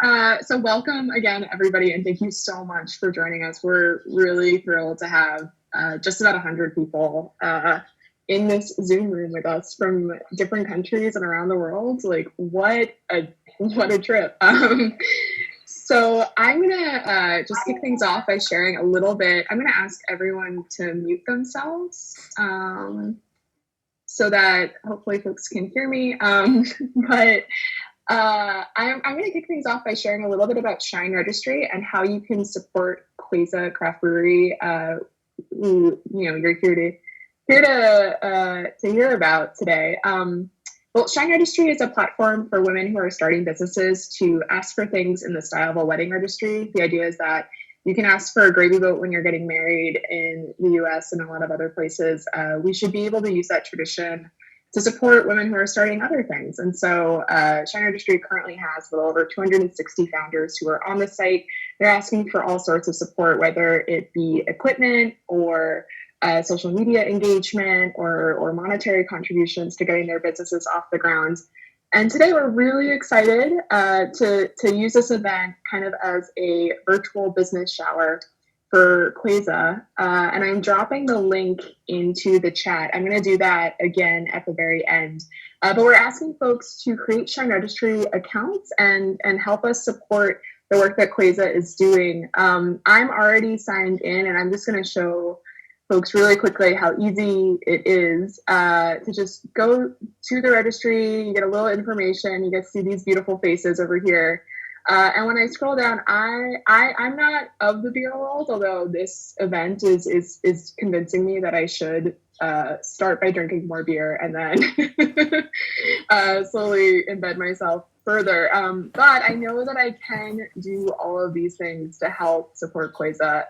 So welcome again, everybody, and thank you so much for joining us. We're really thrilled to have just about 100 people in this Zoom room with us from different countries and around the world. Like, what a trip. So I'm gonna just kick things off by sharing a little bit. I'm gonna ask everyone to mute themselves so that hopefully folks can hear me. But I'm going to kick things off by sharing a little bit about Shine Registry and how you can support Queza Craft Brewery. You're here to hear about today. Well, Shine Registry is a platform for women who are starting businesses to ask for things in the style of a wedding registry. The idea is that you can ask for a gravy boat when you're getting married in the US and a lot of other places. We should be able to use that tradition to support women who are starting other things. And so Shine Registry currently has a little over 260 founders who are on the site. They're asking for all sorts of support, whether it be equipment or social media engagement or monetary contributions to getting their businesses off the ground. And today we're really excited to use this event kind of as a virtual business shower for Queza, and I'm dropping the link into the chat. I'm going to do that again at the very end. But we're asking folks to create Shine Registry accounts and help us support the work that Queza is doing. I'm already signed in, and I'm just going to show folks really quickly how easy it is to just go to the registry. You get a little information. You get to see these beautiful faces over here. And when I scroll down, I'm not of the beer world, although this event is convincing me that I should start by drinking more beer and then slowly embed myself further. But I know that I can do all of these things to help support Queza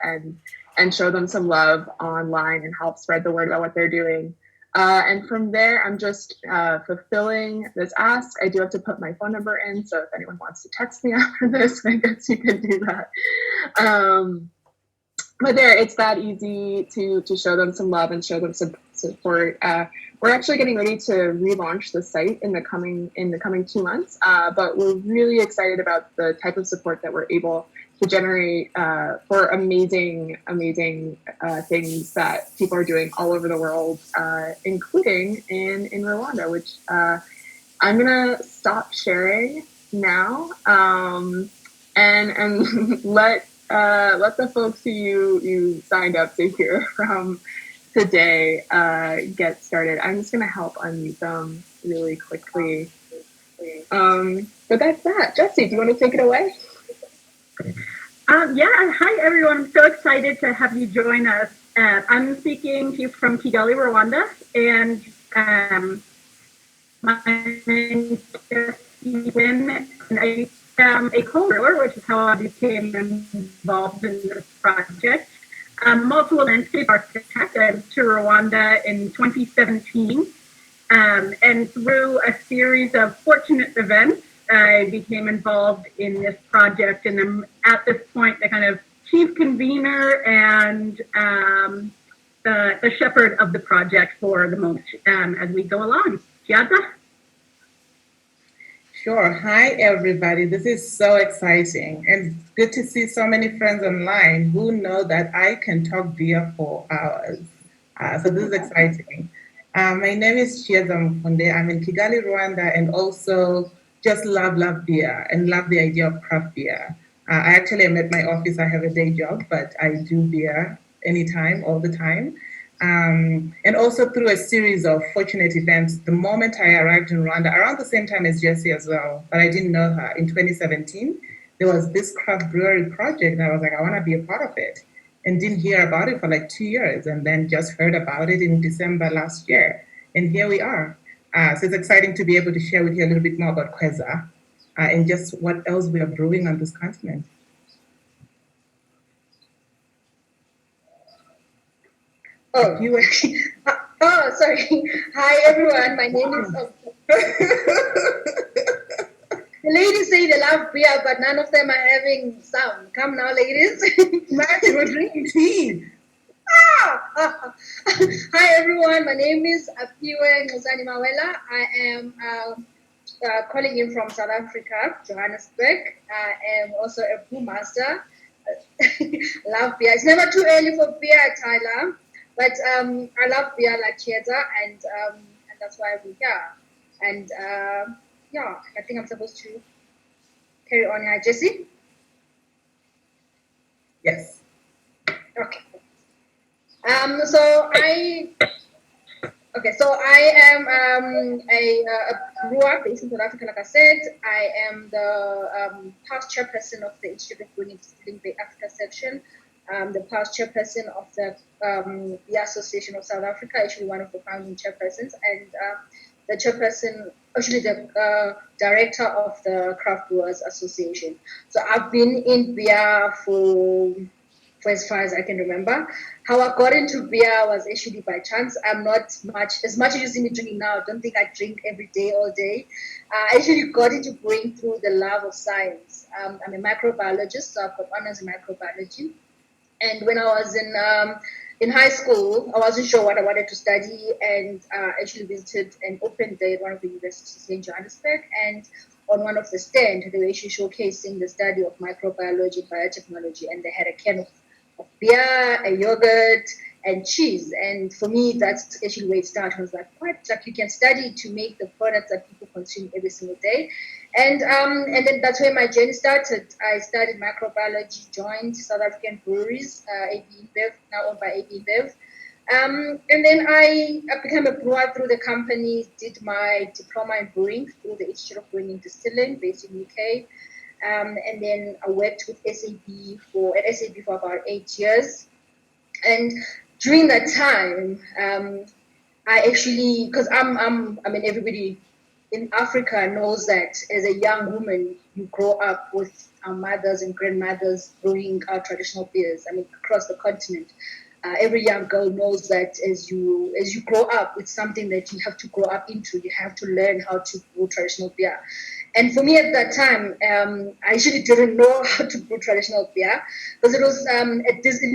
and show them some love online and help spread the word about what they're doing. And from there, I'm just fulfilling this ask. I do have to put my phone number in, so if anyone wants to text me after this, I guess you can do that. But there, it's that easy to show them some love and show them some support. We're actually getting ready to relaunch the site in the coming 2 months, but we're really excited about the type of support that we're able to generate for amazing things that people are doing all over the world, including in Rwanda, which I'm gonna stop sharing now and let the folks who you signed up to hear from today get started. I'm just gonna help unmute them really quickly. But that's that. Jesse, do you want to take it away? Hi everyone. I'm so excited to have you join us. I'm speaking to you from Kigali, Rwanda, and my name is Jesse Wynn, and I am a co-brewer, which is how I became involved in this project. I'm also a landscape architect. I moved to Rwanda in 2017, and through a series of fortunate events, I became involved in this project, and I'm at this point the kind of chief convener and the shepherd of the project for the moment as we go along. Kiata? Sure. Hi, everybody. This is so exciting and good to see so many friends online who know that I can talk beer for hours. So this is exciting. My name is Chieza Mfunde. I'm in Kigali, Rwanda, and also just love beer and love the idea of craft beer. I actually am at my office. I have a day job, but I do beer anytime, all the time. And also through a series of fortunate events. The moment I arrived in Rwanda, around the same time as Jessie as well, but I didn't know her, in 2017, there was this craft brewery project, and I was like, I want to be a part of it. And didn't hear about it for like 2 years, and then just heard about it in December last year. And here we are. So it's exciting to be able to share with you a little bit more about Queza and just what else we are brewing on this continent. Oh, sorry. Hi, everyone. My name is... The ladies say they love beer, but none of them are having sound. Come now, ladies. Imagine we're drinking tea. Hi, everyone. My name is Apiwe Nguzani Mawela. I am calling in from South Africa, Johannesburg. I am also a brewmaster. Love beer. It's never too early for beer, Tyler. But I love beer like Chiesa, and that's why we're here. And yeah, I think I'm supposed to carry on here, Jesse. Yes. Okay. So I am a brewer based in South Africa. Like I said, I am the past chairperson of the Institute of Brewing and Distilling Bay Africa section. The past chairperson of the Association of South Africa, actually one of the founding chairpersons, and the chairperson, actually the director of the Craft Brewers Association. So I've been in beer for as far as I can remember. How I got into beer was actually by chance. I'm not as much as you see me drinking now. I don't think I drink every day, all day. I actually got into brewing through the love of science. I'm a microbiologist, so I've got honors in microbiology. And when I was in high school, I wasn't sure what I wanted to study, and actually visited an open day at one of the universities in Johannesburg. And on one of the stands, they were actually showcasing the study of microbiology and biotechnology, and they had a can of beer, a yogurt, and cheese. And for me, that's actually where it started. I was like, what? Like you can study to make the products that people consume every single day. And then that's where my journey started. I studied microbiology, joined South African breweries, AB InBev, now owned by AB InBev. And then I became a brewer through the company, did my diploma in brewing through the Institute of Brewing and Distilling based in UK. And then I worked with SAB for about 8 years. And during that time, I actually, because I mean, everybody in Africa knows that as a young woman, you grow up with our mothers and grandmothers brewing our traditional beers. I mean, across the continent. Every young girl knows that as you grow up, it's something that you have to grow up into. You have to learn how to brew traditional beer. And for me at that time, I actually didn't know how to brew traditional beer because it was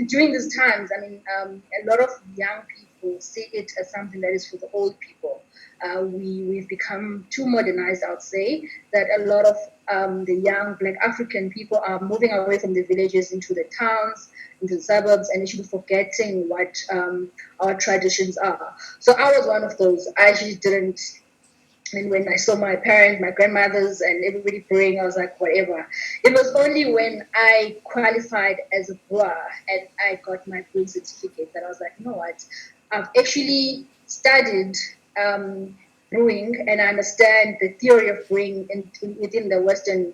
during these times. I mean, a lot of young people see it as something that is for the old people. We've become too modernized, I would say, that a lot of the young Black African people are moving away from the villages into the towns, into the suburbs, and actually forgetting what our traditions are. So I was one of those. I actually didn't. I mean, when I saw my parents, my grandmothers, and everybody praying, I was like, whatever. It was only when I qualified as a brewer and I got my brewing certificate that I was like, you know what? I've actually studied brewing and I understand the theory of brewing within the Western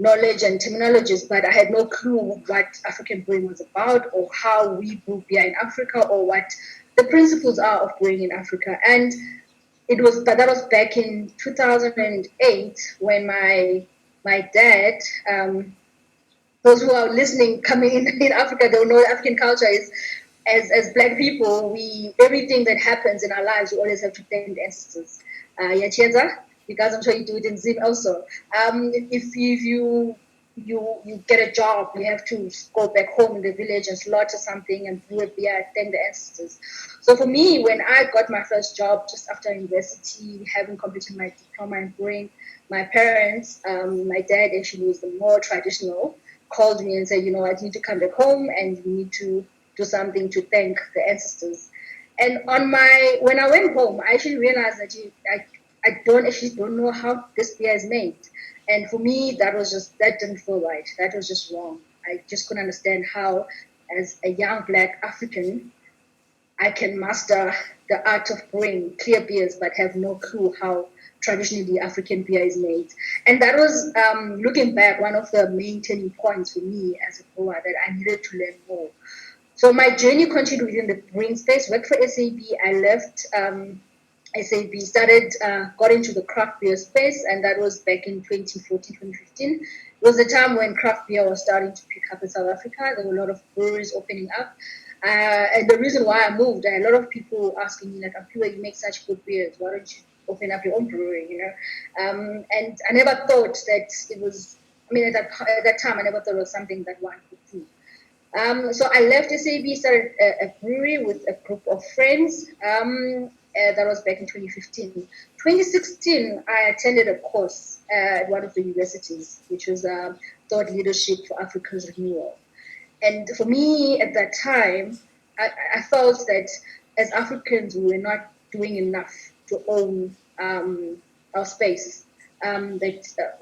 knowledge and terminologies, but I had no clue what African brewing was about or how we brew beer in Africa or what the principles are of brewing in Africa. And that was back in 2008 when my dad, those who are listening, coming in Africa, they'll know African culture is, as Black people, everything that happens in our lives, we always have to thank the ancestors. Chienza, because I'm sure you do it in Zim also. If you get a job, you have to go back home in the village and slaughter something and brew a beer, thank the ancestors. So for me, when I got my first job just after university, having completed my diploma in brewing, my parents, my dad actually was the more traditional, called me and said, you know, I need to come back home and you need to do something to thank the ancestors. And when I went home, I actually realized that I don't know how this beer is made. And for me, that didn't feel right. That was just wrong. I just couldn't understand how, as a young Black African, I can master the art of brewing clear beers, but have no clue how traditionally African beer is made. And that was, looking back, one of the main turning points for me as a brewer, that I needed to learn more. So my journey continued within the brewing space. Worked for SAB. I left SAB, got into the craft beer space, and that was back in 2014, 2015. It was the time when craft beer was starting to pick up in South Africa. There were a lot of breweries opening up. And the reason why I moved, a lot of people asking me, like, Apua, you make such good beers. Why don't you open up your own brewery, you know? And I never thought that it was, I mean, at that time, I never thought it was something that one could do. So I left SAB, started a brewery with a group of friends. That was back in 2015. 2016, I attended a course at one of the universities, which was Thought Leadership for Africa's Renewal. And for me at that time, I felt that as Africans, we were not doing enough to own our space. That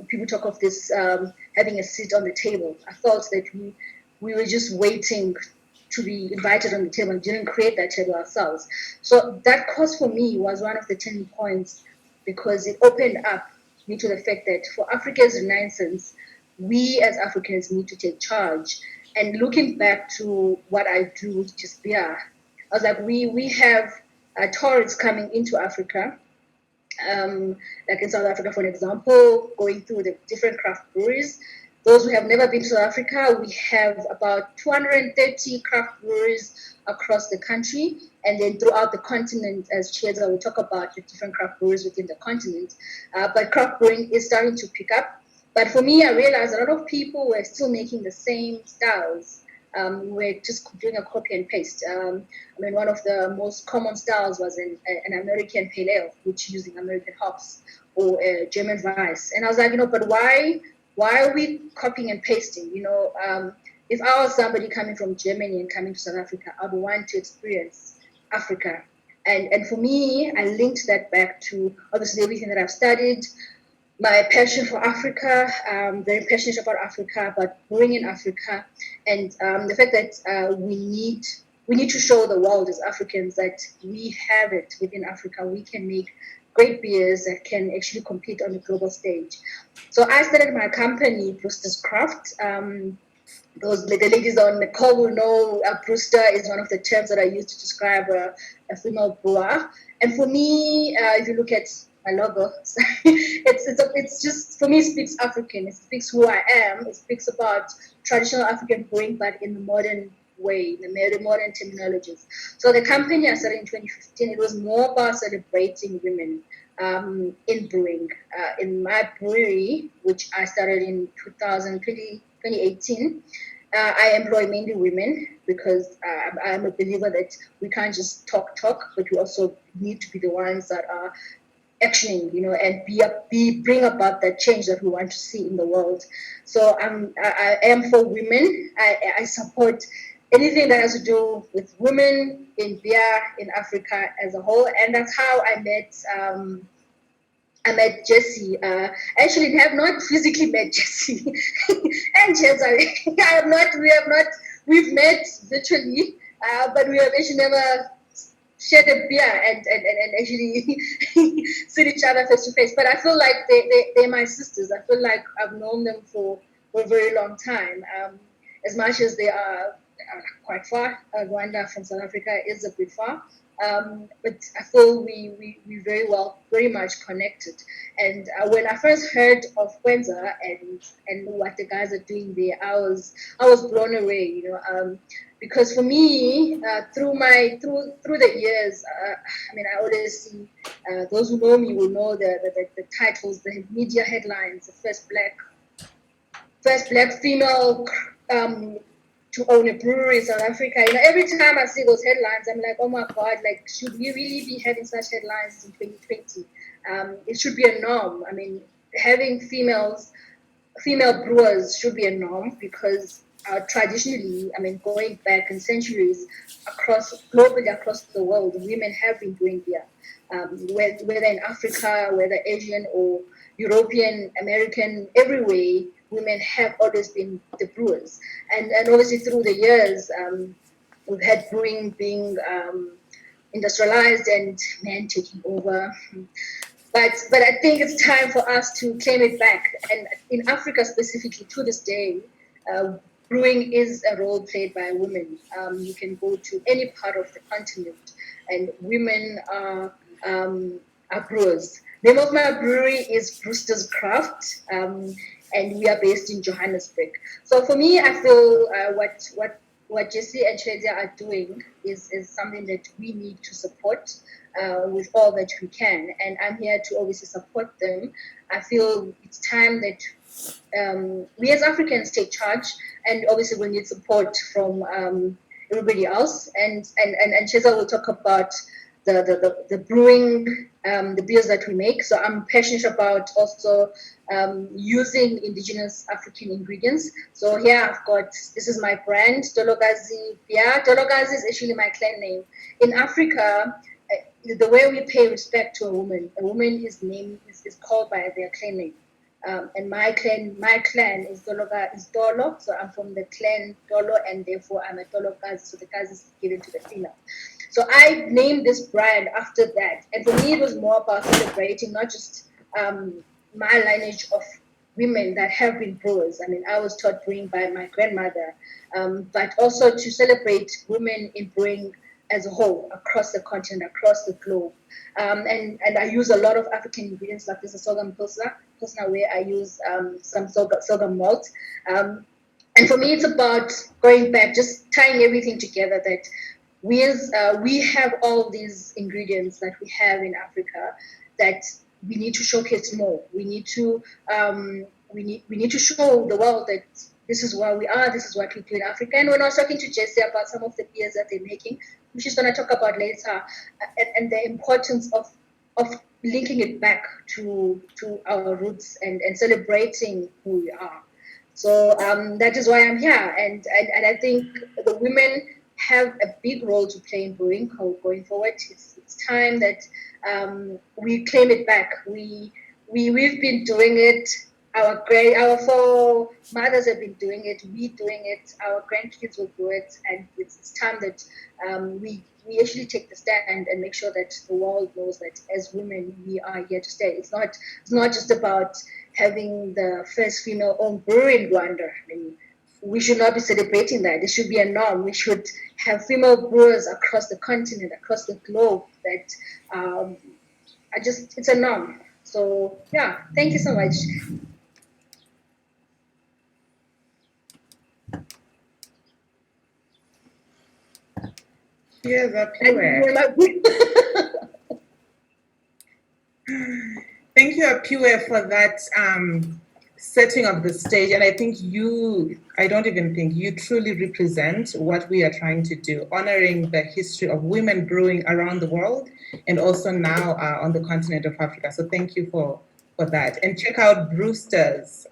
people talk of this having a seat on the table. I felt that we were just waiting to be invited on the table and didn't create that table ourselves. So that course for me was one of the turning points because it opened up me to the fact that for Africa's renaissance, we as Africans need to take charge. And looking back to what I do with just beer, I was like, we have tourists coming into Africa, like in South Africa, for example, going through the different craft breweries. Those who have never been to South Africa, we have about 230 craft breweries across the country, and then throughout the continent, as Chieza will talk about the different craft breweries within the continent. But craft brewing is starting to pick up. But for me, I realized a lot of people were still making the same styles. We're just doing a copy and paste. One of the most common styles was an American pale ale, which using American hops, or German Weiss. And I was like, but why are we copying and pasting? If I was somebody coming from Germany and coming to South Africa, I'd want to experience Africa. And for me, I linked that back to obviously everything that I've studied, my passion for Africa, very passionate about Africa, about brewing in Africa, and the fact that we need to show the world as Africans that we have it within Africa. We can make great beers that can actually compete on the global stage. So I started my company, Brewster's Craft. The ladies on the call will know Brewster is one of the terms that I use to describe a female brewer. And for me, if you look at my logo, it's just, for me, it speaks African. It speaks who I am. It speaks about traditional African brewing, but in the modern way, in the modern terminologies. So the company I started in 2015, it was more about celebrating women in brewing. In my brewery, which I started in 2018, I employ mainly women because I'm a believer that we can't just talk, but we also need to be the ones that are actioning, and bring about that change that we want to see in the world. So I am for women. I support anything that has to do with women in beer in Africa as a whole, and that's how I met Jessie. Actually, have not physically met Jessie and Chieza. We've met virtually, but we have actually never shared a beer and actually seen each other face to face. But I feel like they're my sisters. I feel like I've known them for a very long time. As much as they are quite far, Rwanda from South Africa is a bit far. But I feel we very much connected. And when I first heard of Kwenza and what the guys are doing there, I was blown away. Because for me, through the years, I always see those who know me will know the titles, the media headlines, the first black female to own a brewery in South Africa. Every time I see those headlines, I'm like, oh my God, like, should we really be having such headlines in 2020? It should be a norm. Having female brewers should be a norm because traditionally, going back in centuries, globally across the world, women have been doing beer. Whether in Africa, whether Asian or European, American, everywhere, women have always been the brewers. And obviously through the years, we've had brewing being industrialized and men taking over. But I think it's time for us to claim it back. And in Africa specifically, to this day, brewing is a role played by women. You can go to any part of the continent, and women are brewers. The name of my brewery is Brewster's Craft, and we are based in Johannesburg. So for me, I feel what Jessie and Chieza are doing is something that we need to support with all that we can. And I'm here to obviously support them. I feel it's time that we as Africans take charge, and obviously we need support from everybody else. And Chieza will talk about the brewing, the beers that we make. So I'm passionate about also using indigenous African ingredients. So here I've got, this is my brand, Dologazi beer. Dologazi is actually my clan name. In Africa, the way we pay respect to a woman is named is called by their clan name. And my clan is Dolo, so I'm from the clan Dolo, and therefore I'm a Dolo Gazi, so the Gazi is given to the female. So I named this brand after that, and for me it was more about celebrating not just my lineage of women that have been brewers. I mean, I was taught brewing by my grandmother, but also to celebrate women in brewing as a whole across the continent, across the globe. And I use a lot of African ingredients, like this is sorghum pilsner where I use some sorghum malt. And for me, it's about going back, just tying everything together, that we have all these ingredients that we have in Africa that we need to showcase more. We need to show the world that this is where we are, this is what we do in Africa. And when I was talking to Jesse about some of the beers that they're making, which she's going to talk about later, and the importance of linking it back to our roots and celebrating who we are. So that is why I'm here. And I think the women have a big role to play in brewing going forward. It's time that we claim it back. We've been doing it. Our foremothers have been doing it. We doing it. Our grandkids will do it, and it's time that we actually take the stand and make sure that the world knows that as women we are here to stay. It's not just about having the first female-owned brewery in Rwanda. I mean, we should not be celebrating that. It should be a norm. We should have female brewers across the continent, across the globe. That it's a norm. So yeah, thank you so much. Cheers up here. Thank you, Apiwe, for that setting of the stage. And I think you truly represent what we are trying to do, honoring the history of women brewing around the world and also now on the continent of Africa. So thank you for that. And check out Brewster's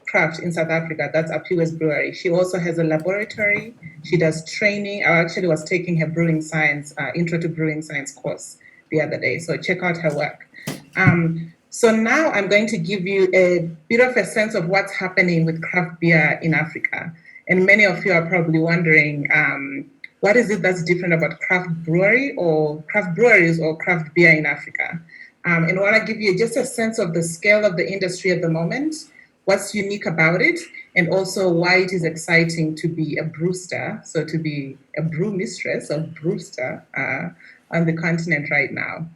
Craft in South Africa. That's Apiwe's brewery. She also has a laboratory. She does training. I actually was taking her brewing science, intro to brewing science course the other day. So check out her work. So now I'm going to give you a bit of a sense of what's happening with craft beer in Africa. And many of you are probably wondering, what is it that's different about craft breweries or craft beer in Africa? And I want to give you just a sense of the scale of the industry at the moment, what's unique about it, and also why it is exciting to be a brewster, so to be a brew mistress or brewster on the continent right now.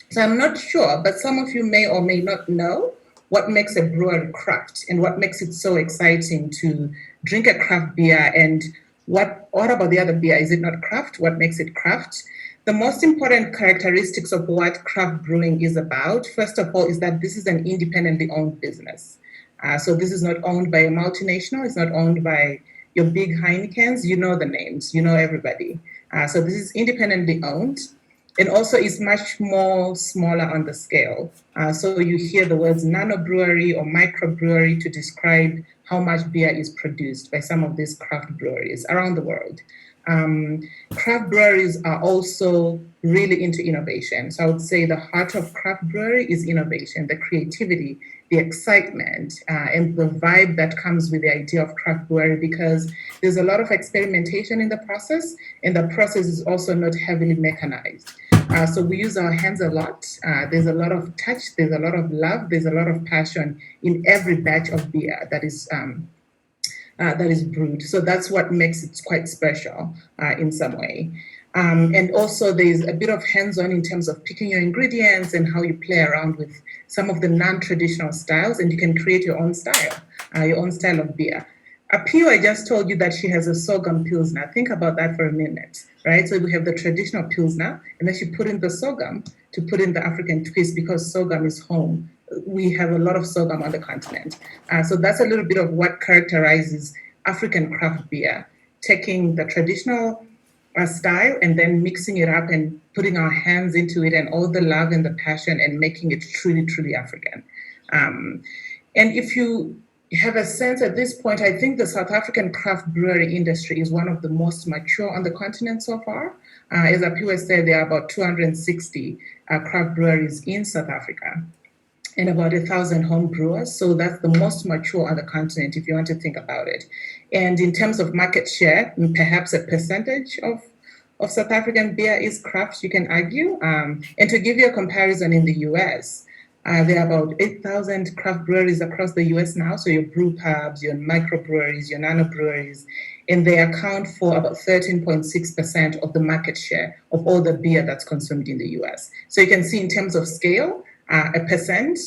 So I'm not sure, but some of you may or may not know what makes a brewer craft and what makes it so exciting to drink a craft beer, and what about the other beer? Is it not craft? What makes it craft? The most important characteristics of what craft brewing is about, first of all, is that this is an independently owned business. So this is not owned by a multinational. It's not owned by your big Heinekens. You know the names. You know everybody. So this is independently owned. And also it's much more smaller on the scale. So you hear the words nano brewery or micro brewery to describe how much beer is produced by some of these craft breweries around the world. Craft breweries are also really into innovation. So I would say the heart of craft brewery is innovation, the creativity, the excitement, and the vibe that comes with the idea of craft brewery, because there's a lot of experimentation in the process, and the process is also not heavily mechanized. So we use our hands a lot. There's a lot of touch, there's a lot of love, there's a lot of passion in every batch of beer that is brewed. So that's what makes it quite special in some way. And also there's a bit of hands-on in terms of picking your ingredients and how you play around with some of the non-traditional styles, and you can create your own style of beer. Apio, I just told you that she has a sorghum pilsner. Think about that for a minute, right? So we have the traditional pilsner, and then she put in the sorghum to put in the African twist, because sorghum is home. We have a lot of sorghum on the continent. So that's a little bit of what characterizes African craft beer, taking the traditional style and then mixing it up and putting our hands into it and all the love and the passion and making it truly, truly African. And if you have a sense at this point, I think the South African craft brewery industry is one of the most mature on the continent so far. As Apiwa said, there are about 260 craft breweries in South Africa and about 1,000 home brewers. So that's the most mature on the continent, if you want to think about it. And in terms of market share, perhaps a percentage of South African beer is craft, you can argue. And to give you a comparison, in the US, there are about 8,000 craft breweries across the US now. So your brew pubs, your microbreweries, your nano breweries, and they account for about 13.6% of the market share of all the beer that's consumed in the US. So you can see in terms of scale, a percent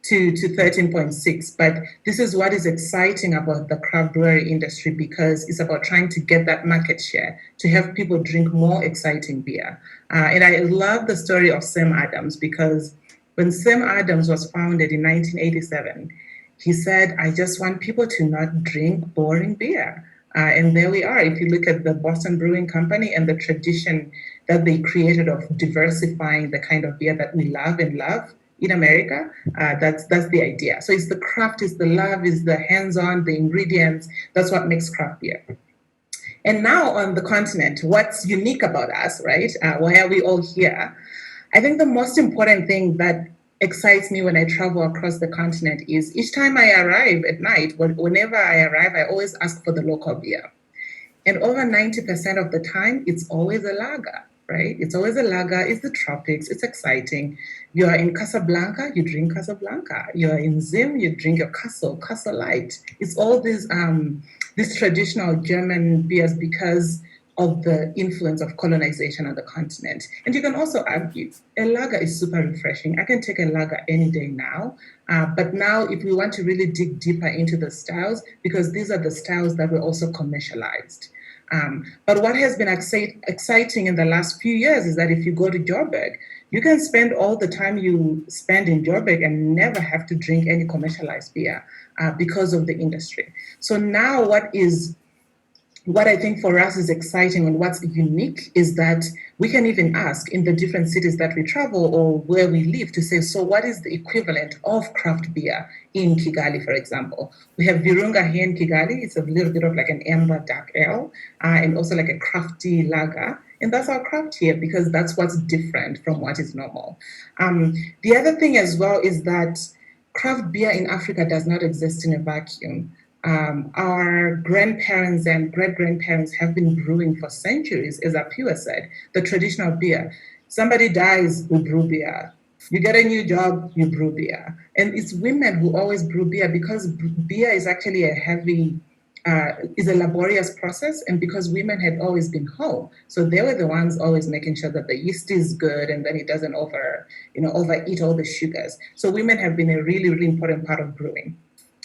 to 13.6. But this is what is exciting about the craft brewery industry, because it's about trying to get that market share to have people drink more exciting beer. And I love the story of Sam Adams, because when Sam Adams was founded in 1987, he said, I just want people to not drink boring beer. And there we are. If you look at the Boston Brewing Company and the tradition that they created of diversifying the kind of beer that we love and love in America, that's the idea. So it's the craft, it's the love, it's the hands-on, the ingredients. That's what makes craft beer. And now on the continent, what's unique about us, right? Why are we all here? I think the most important thing that excites me when I travel across the continent is each time I arrive at night, whenever I arrive, I always ask for the local beer. And over 90% of the time, it's always a lager, right? It's always a lager, it's the tropics, it's exciting. You are in Casablanca, you drink Casablanca. You are in Zim, you drink your Castle Light. It's all these traditional German beers because of the influence of colonization on the continent. And you can also argue a lager is super refreshing. I can take a lager any day now. But now if we want to really dig deeper into the styles, because these are the styles that were also commercialized. But what has been exciting in the last few years is that if you go to Joburg, you can spend all the time you spend in Joburg and never have to drink any commercialized beer because of the industry. So now what I think for us is exciting and what's unique is that we can even ask in the different cities that we travel or where we live to say, so what is the equivalent of craft beer in Kigali, for example? We have Virunga here in Kigali. It's a little bit of like an amber dark ale and also like a crafty lager. And that's our craft here because that's what's different from what is normal. The other thing as well is that craft beer in Africa does not exist in a vacuum. Our grandparents and great-grandparents have been brewing for centuries, as Apiwa said, the traditional beer. Somebody dies, we brew beer. You get a new job, you brew beer. And it's women who always brew beer because beer is actually is a laborious process, and because women had always been home. So they were the ones always making sure that the yeast is good and then it doesn't overeat all the sugars. So women have been a really, really important part of brewing.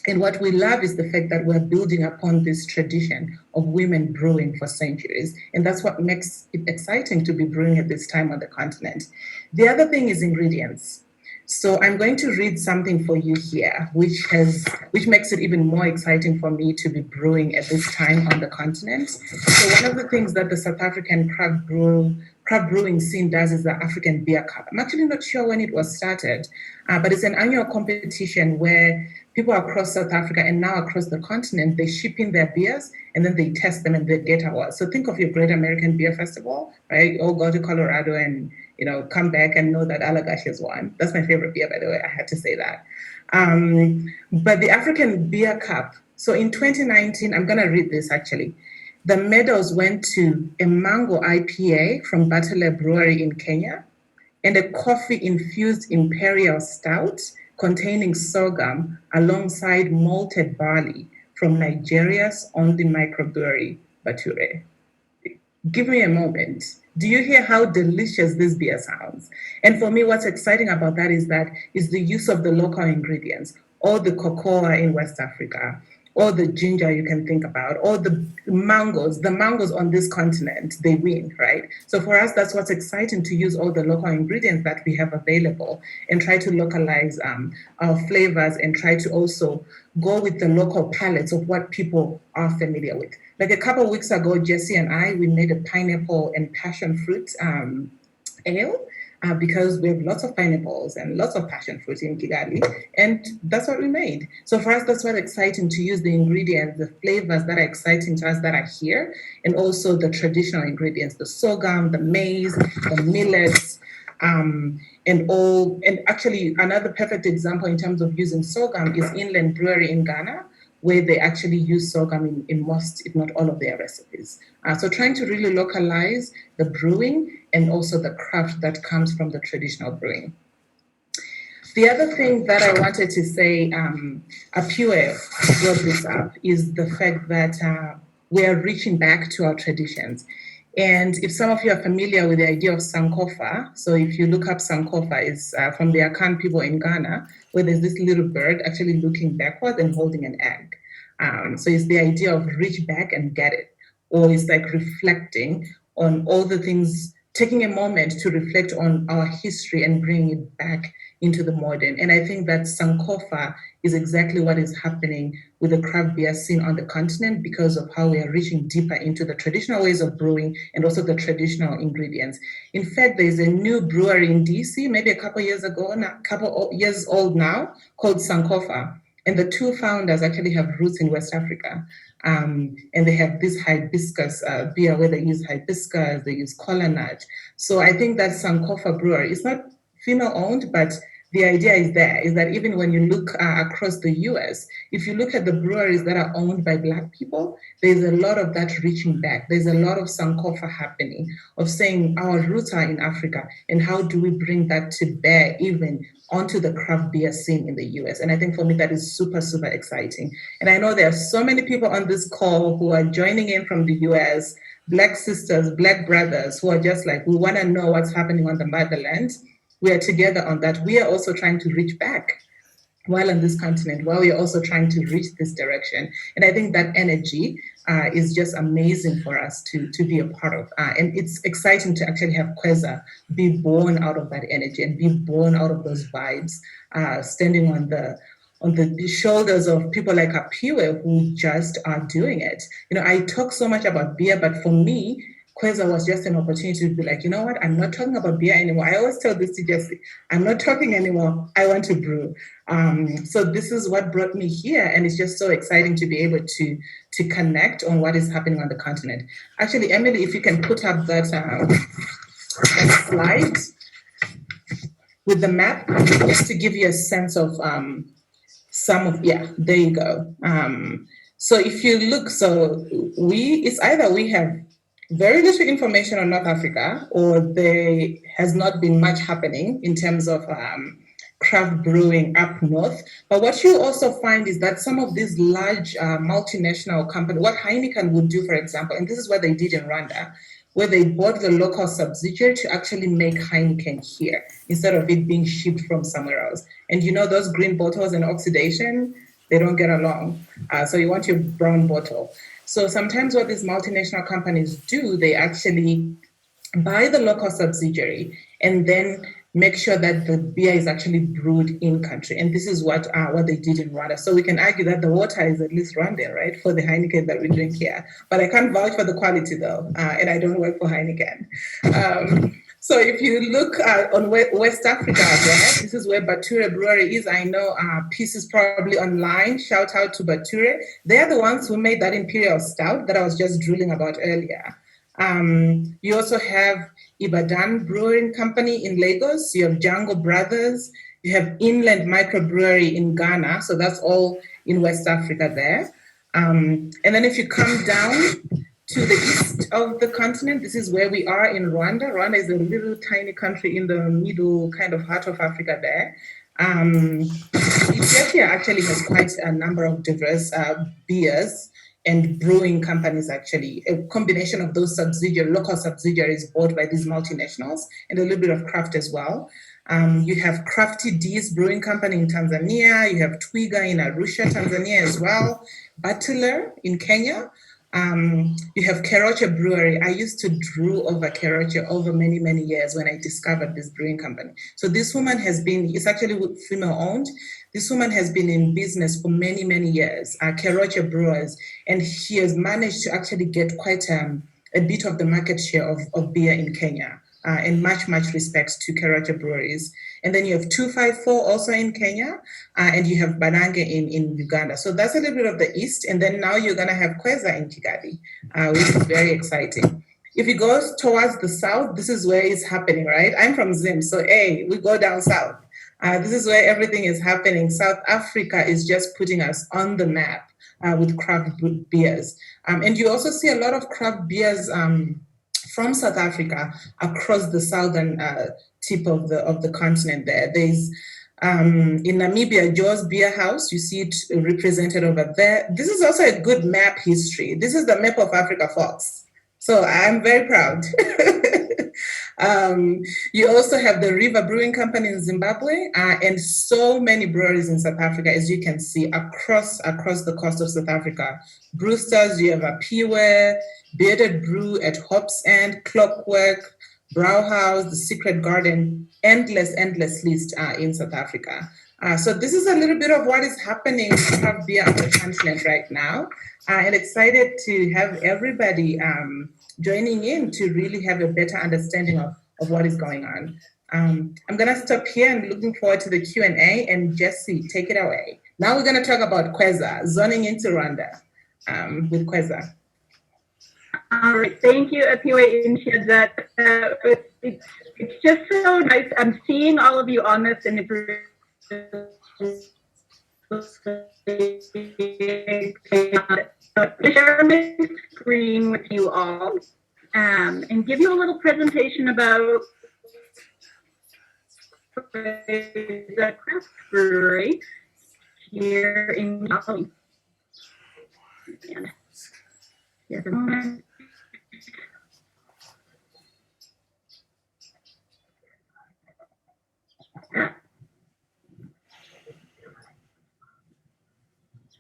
And what we love is the fact that we're building upon this tradition of women brewing for centuries. And that's what makes it exciting to be brewing at this time on the continent. The other thing is ingredients. So I'm going to read something for you here, which makes it even more exciting for me to be brewing at this time on the continent. So one of the things that the South African craft brewing scene does is the African Beer Cup. I'm actually not sure when it was started, but it's an annual competition where people across South Africa and now across the continent, they ship in their beers and then they test them and they get awards. So think of your Great American Beer Festival, right? You all go to Colorado and come back and know that Allagash has won. That's my favorite beer, by the way. I had to say that. But the African Beer Cup. So in 2019, I'm going to read this actually. The medals went to a mango IPA from Battle Brewery in Kenya and a coffee-infused imperial stout containing sorghum alongside malted barley from Nigeria's only microbrewery, Bature. Give me a moment. Do you hear how delicious this beer sounds? And for me, what's exciting about that is the use of the local ingredients, all the cocoa in West Africa, all the ginger you can think about, all the mangoes on this continent, they win, right? So for us, that's what's exciting, to use all the local ingredients that we have available and try to localize our flavors, and try to also go with the local palettes of what people are familiar with. Like a couple of weeks ago, Jesse and I, we made a pineapple and passion fruit ale, because we have lots of pineapples and lots of passion fruit in Kigali, and that's what we made. So for us, that's what's exciting, to use the ingredients, the flavors that are exciting to us that are here, and also the traditional ingredients, the sorghum, the maize, the millets, and actually another perfect example in terms of using sorghum is Inland Brewery in Ghana, where they actually use sorghum in most, if not all, of their recipes. So trying to really localize the brewing and also the craft that comes from the traditional brewing. The other thing that I wanted to say, Apure brought this up, is the fact that we are reaching back to our traditions. And if some of you are familiar with the idea of Sankofa, so if you look up Sankofa, it's from the Akan people in Ghana, where there's this little bird actually looking backward and holding an egg. So it's the idea of reach back and get it, or it's like reflecting on all the things, taking a moment to reflect on our history and bringing it back into the modern. And I think that Sankofa is exactly what is happening with the craft beer scene on the continent, because of how we are reaching deeper into the traditional ways of brewing and also the traditional ingredients. In fact, there's a new brewery in DC, maybe a couple years old now, called Sankofa. And the two founders actually have roots in West Africa. And they have this hibiscus beer, where they use hibiscus, they use kola nut. So I think that Sankofa brewery is not female owned, but the idea is that even when you look across the US, if you look at the breweries that are owned by Black people, there's a lot of that reaching back. There's a lot of Sankofa happening, of saying our roots are in Africa, and how do we bring that to bear even onto the craft beer scene in the US. And I think for me, that is super, super exciting. And I know there are so many people on this call who are joining in from the US, Black sisters, Black brothers, who are just like, we want to know what's happening on the motherland. We are together on that. We are also trying to reach back while on this continent, while we are also trying to reach this direction. And I think that energy is just amazing for us to be a part of. And it's exciting to actually have Kweza be born out of that energy and be born out of those vibes, standing on the shoulders of people like Apiwe, who just are doing it. I talk so much about beer, but for me, Kweza was just an opportunity to be like, you know what, I'm not talking about beer anymore. I always tell this to Jesse, I'm not talking anymore. I want to brew. So this is what brought me here. And it's just so exciting to be able to connect on what is happening on the continent. Actually, Emily, if you can put up that slide with the map, just to give you a sense of there you go. So if you look, it's either we have very little information on North Africa, or there has not been much happening in terms of craft brewing up north. But what you also find is that some of these large multinational companies, what Heineken would do, for example, and this is what they did in Rwanda, where they bought the local subsidiary to actually make Heineken here, instead of it being shipped from somewhere else. And those green bottles and oxidation, they don't get along. So you want your brown bottle. So sometimes what these multinational companies do, they actually buy the local subsidiary and then make sure that the beer is actually brewed in country. And this is what they did in Rwanda. So we can argue that the water is at least Rwandan, right, for the Heineken that we drink here. But I can't vouch for the quality, though, and I don't work for Heineken. So if you look on West Africa, right, this is where Bature Brewery is. I know Peace is probably online. Shout out to Bature. They're the ones who made that Imperial Stout that I was just drooling about earlier. You also have Ibadan Brewing Company in Lagos. You have Django Brothers. You have Inland Microbrewery in Ghana. So that's all in West Africa there. And then if you come down to the east of the continent, this is where we are in Rwanda. Rwanda is a little tiny country in the middle kind of heart of Africa there. Ethiopia actually has quite a number of diverse beers and brewing companies, actually, a combination of those local subsidiaries bought by these multinationals, and a little bit of craft as well. You have Crafty D's Brewing Company in Tanzania. You have Twiga in Arusha, Tanzania as well. Butler in Kenya. You have Keroche Brewery. I used to brew over Keroche over many, many years when I discovered this brewing company. So this woman has been, it's actually female owned. This woman has been in business for many, many years, Keroche Brewers, and she has managed to actually get quite a bit of the market share of beer in Kenya. And much respect to Keroche breweries. And then you have 254 also in Kenya, and you have Banange in Uganda. So that's a little bit of the east. And then now you're going to have Kweza in Kigali, which is very exciting. If you go towards the south, this is where it's happening, right? I'm from Zim, so hey, we go down south. This is where everything is happening. South Africa is just putting us on the map with craft beers. And you also see a lot of craft beers from South Africa across the southern tip of the continent there. There's in Namibia, Joe's Beer House, you see it represented over there. This is also a good map history. This is the map of Africa, folks. So I'm very proud. You also have the River Brewing Company in Zimbabwe, and so many breweries in South Africa, as you can see, across the coast of South Africa. Brewsters, you have a Piwe, Bearded Brew at Hops End, Clockwork, Brauhaus, The Secret Garden, endless list in South Africa. So this is a little bit of what is happening with craft beer on the continent right now. And excited to have everybody joining in to really have a better understanding of what is going on. I'm gonna stop here and looking forward to the Q&A, and Jesse, take it away. Now we're gonna talk about Kweza, zoning into Rwanda with Kweza. All right, thank you, Apiwe Inshia. It's just so nice. I'm seeing all of you on this, and share my screen with you all and give you a little presentation about the craft brewery here in California. Yes, a moment.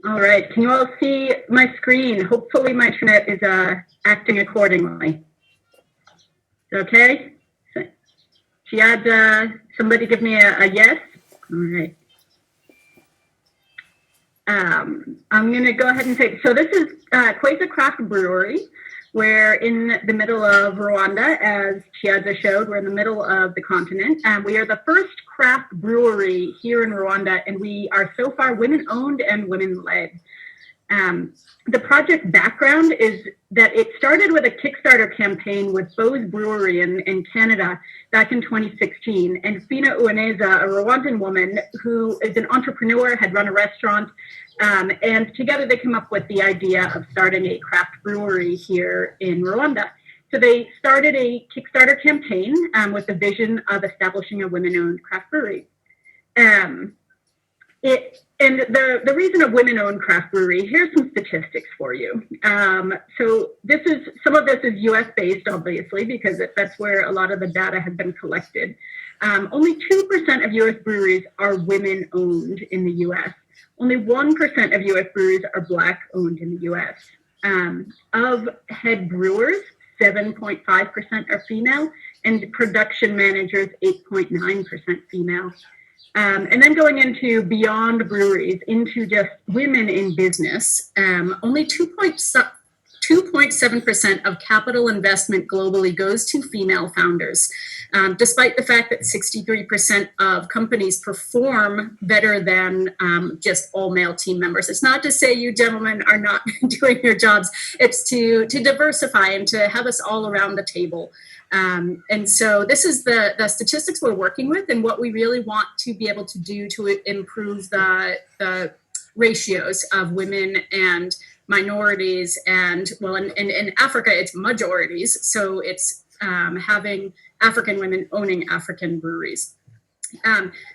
All right, can you all see my screen? Hopefully my internet is acting accordingly. Okay? She had somebody give me a yes. All right. I'm gonna go ahead and say, so this is Kweza Craft Brewery. We're in the middle of Rwanda, as Chiaza showed. We're in the middle of the continent, and we are the first craft brewery here in Rwanda, and we are so far women-owned and women-led. The project background is that it started with a Kickstarter campaign with Bose Brewery in Canada back in 2016. And Fina Ueneza, a Rwandan woman who is an entrepreneur, had run a restaurant, and together they came up with the idea of starting a craft brewery here in Rwanda. So they started a Kickstarter campaign with the vision of establishing a women-owned craft brewery. And the reason of women-owned craft brewery, here's some statistics for you. So some of this is US-based, obviously, because that's where a lot of the data has been collected. Only 2% of US breweries are women-owned in the US. Only 1% of US breweries are Black-owned in the US. Of head brewers, 7.5% are female, and production managers, 8.9% female. And then going into beyond breweries, into just women in business, only 2.7% of capital investment globally goes to female founders, despite the fact that 63% of companies perform better than just all male team members. It's not to say you gentlemen are not doing your jobs. It's to diversify and to have us all around the table. And so this is the statistics we're working with, and what we really want to be able to do to improve the ratios of women and minorities, and well, in Africa, it's majorities. So it's having African women owning African breweries.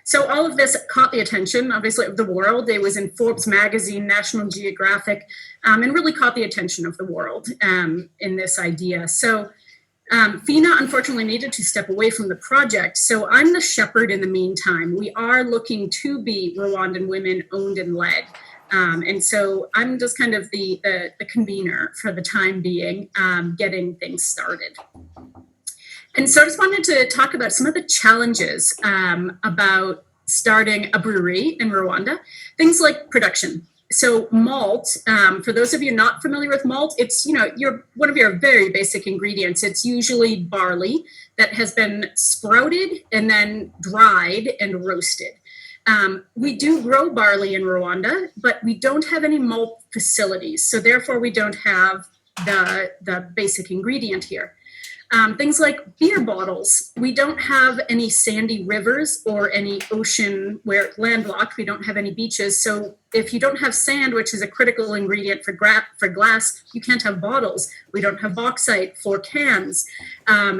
So all of this caught the attention, obviously, of the world. It was in Forbes magazine, National Geographic, and really caught the attention of the world in this idea. So FINA unfortunately needed to step away from the project, so I'm the shepherd in the meantime. We are looking to be Rwandan women owned and led. And so I'm just kind of the convener for the time being, getting things started. And so I just wanted to talk about some of the challenges about starting a brewery in Rwanda, things like production. So malt, for those of you not familiar with malt, it's, one of your very basic ingredients. It's usually barley that has been sprouted and then dried and roasted. We do grow barley in Rwanda, but we don't have any malt facilities. So therefore we don't have the basic ingredient here. Things like beer bottles. We don't have any sandy rivers or any ocean where it's landlocked. We don't have any beaches. So if you don't have sand, which is a critical ingredient for glass, you can't have bottles. We don't have bauxite for cans.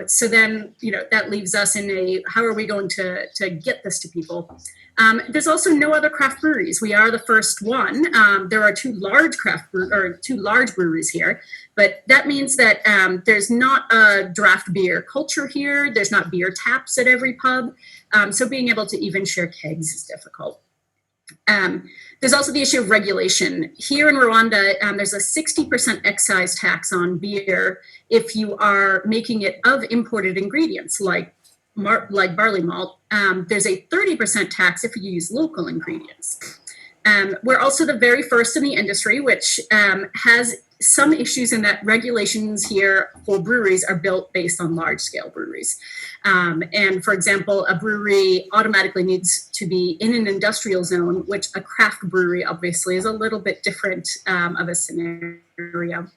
So then, that leaves us in how are we going to get this to people? There's also no other craft breweries. We are the first one. There are two large breweries here, but that means that there's not a draft beer culture here. There's not beer taps at every pub. So being able to even share kegs is difficult. There's also the issue of regulation. Here in Rwanda, there's a 60% excise tax on beer if you are making it of imported ingredients like barley malt. There's a 30% tax if you use local ingredients. We're also the very first in the industry, which has some issues in that regulations here for breweries are built based on large scale breweries. And for example, a brewery automatically needs to be in an industrial zone, which a craft brewery obviously is a little bit different of a scenario.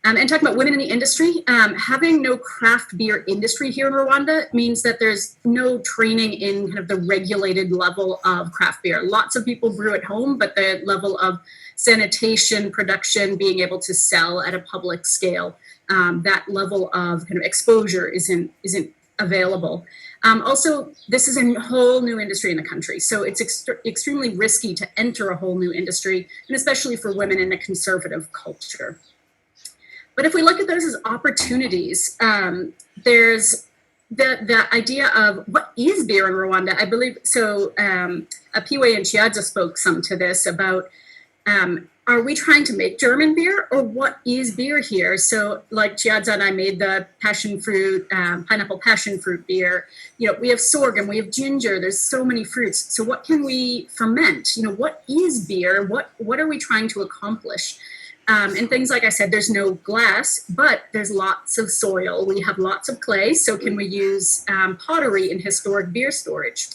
And talking about women in the industry, having no craft beer industry here in Rwanda means that there's no training in kind of the regulated level of craft beer. Lots of people brew at home, but the level of sanitation, production, being able to sell at a public scale, that level of kind of exposure isn't available. Also, this is a whole new industry in the country, so it's extremely risky to enter a whole new industry, and especially for women in a conservative culture. But if we look at those as opportunities, there's the idea of what is beer in Rwanda. I believe so. Apiwe and Chiadza spoke some to this about are we trying to make German beer, or what is beer here? So like Chiadza and I made the passion fruit, pineapple passion fruit beer. We have sorghum, we have ginger. There's so many fruits. So what can we ferment? What is beer? What are we trying to accomplish? And things like I said, there's no glass, but there's lots of soil. We have lots of clay, so can we use pottery in historic beer storage?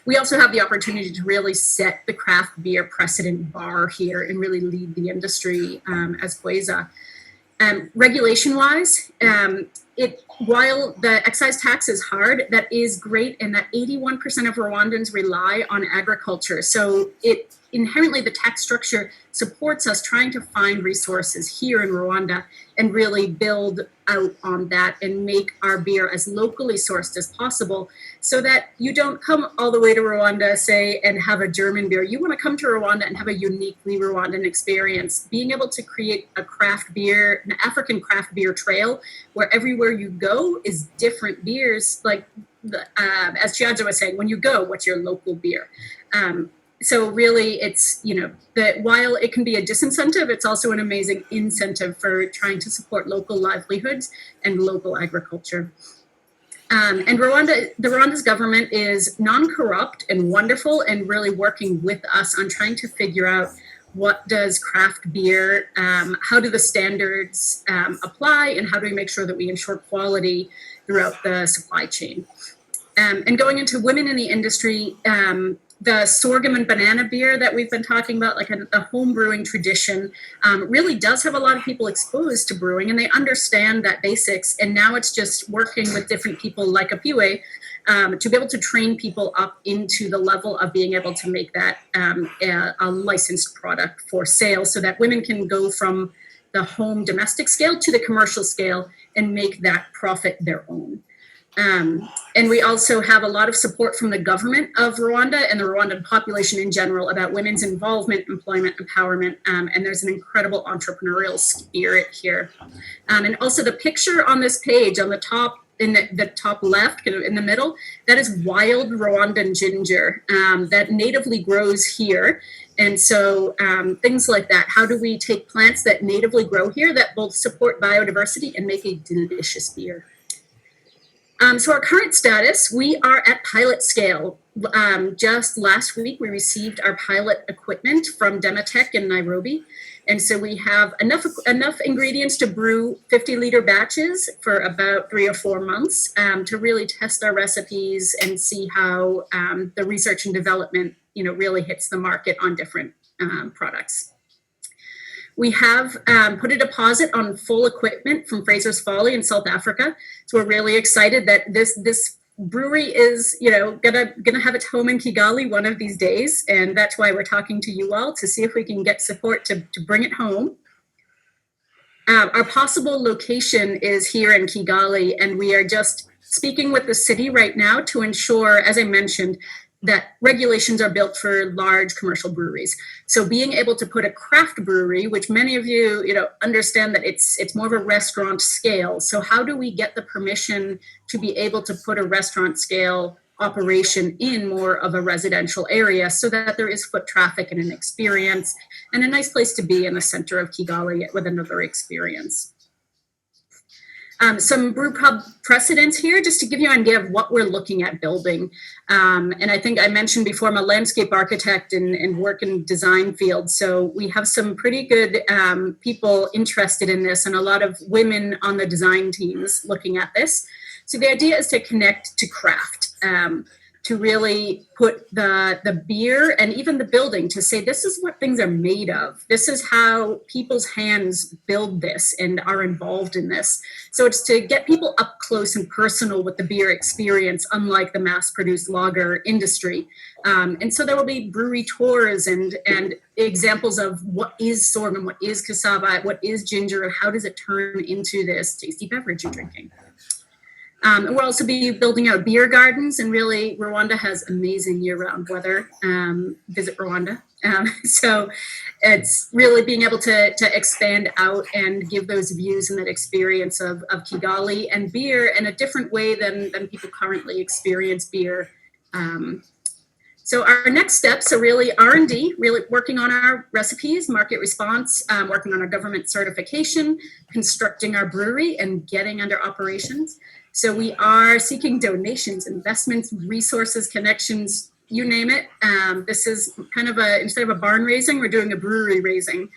We also have the opportunity to really set the craft beer precedent bar here and really lead the industry as Kweza. Regulation-wise, while the excise tax is hard, that is great, and that 81% of Rwandans rely on agriculture. So inherently the tax structure supports us trying to find resources here in Rwanda and really build out on that and make our beer as locally sourced as possible, so that you don't come all the way to Rwanda, say, and have a German beer. You want to come to Rwanda and have a uniquely Rwandan experience. Being able to create a craft beer, an African craft beer trail, where everywhere you go is different beers. Like as Chiadza was saying, when you go, what's your local beer? So really, it's, that while it can be a disincentive, it's also an amazing incentive for trying to support local livelihoods and local agriculture. And Rwanda's government is non-corrupt and wonderful, and really working with us on trying to figure out what does craft beer, how do the standards apply, and how do we make sure that we ensure quality throughout the supply chain. And going into women in the industry, the sorghum and banana beer that we've been talking about, like a home brewing tradition, really does have a lot of people exposed to brewing, and they understand that basics. And now it's just working with different people like Apiwe to be able to train people up into the level of being able to make that a licensed product for sale, so that women can go from the home domestic scale to the commercial scale and make that profit their own. And we also have a lot of support from the government of Rwanda and the Rwandan population in general about women's involvement, employment, empowerment, and there's an incredible entrepreneurial spirit here. And also the picture on this page on the top, in the top left, kind of in the middle, that is wild Rwandan ginger that natively grows here. And so things like that, how do we take plants that natively grow here that both support biodiversity and make a delicious beer? So our current status, we are at pilot scale. Just last week, we received our pilot equipment from Dematech in Nairobi. And so we have enough ingredients to brew 50-liter batches for about 3 or 4 months to really test our recipes and see how the research and development, really hits the market on different products. We have put a deposit on full equipment from Fraser's Folly in South Africa. So we're really excited that this brewery is, gonna have its home in Kigali one of these days. And that's why we're talking to you all to see if we can get support to bring it home. Our possible location is here in Kigali, and we are just speaking with the city right now to ensure, as I mentioned, that regulations are built for large commercial breweries. So being able to put a craft brewery, which many of you, understand that it's more of a restaurant scale. So how do we get the permission to be able to put a restaurant scale operation in more of a residential area so that there is foot traffic and an experience and a nice place to be in the center of Kigali with another experience? Some brew pub precedents here, just to give you an idea of what we're looking at building. And I think I mentioned before, I'm a landscape architect and work in design field. So we have some pretty good people interested in this and a lot of women on the design teams looking at this. So the idea is to connect to craft, to really put the beer and even the building to say, this is what things are made of. This is how people's hands build this and are involved in this. So it's to get people up close and personal with the beer experience, unlike the mass-produced lager industry. And so there will be brewery tours and examples of what is sorghum, what is cassava, what is ginger, and how does it turn into this tasty beverage you're drinking. And we'll also be building out beer gardens, and really Rwanda has amazing year-round weather. Visit Rwanda. So it's really being able to expand out and give those views and that experience of Kigali and beer in a different way than people currently experience beer. So our next steps are really R&D, really working on our recipes, market response, working on our government certification, constructing our brewery, and getting under operations. So we are seeking donations, investments, resources, connections, you name it. This is kind of instead of a barn raising, we're doing a brewery raising.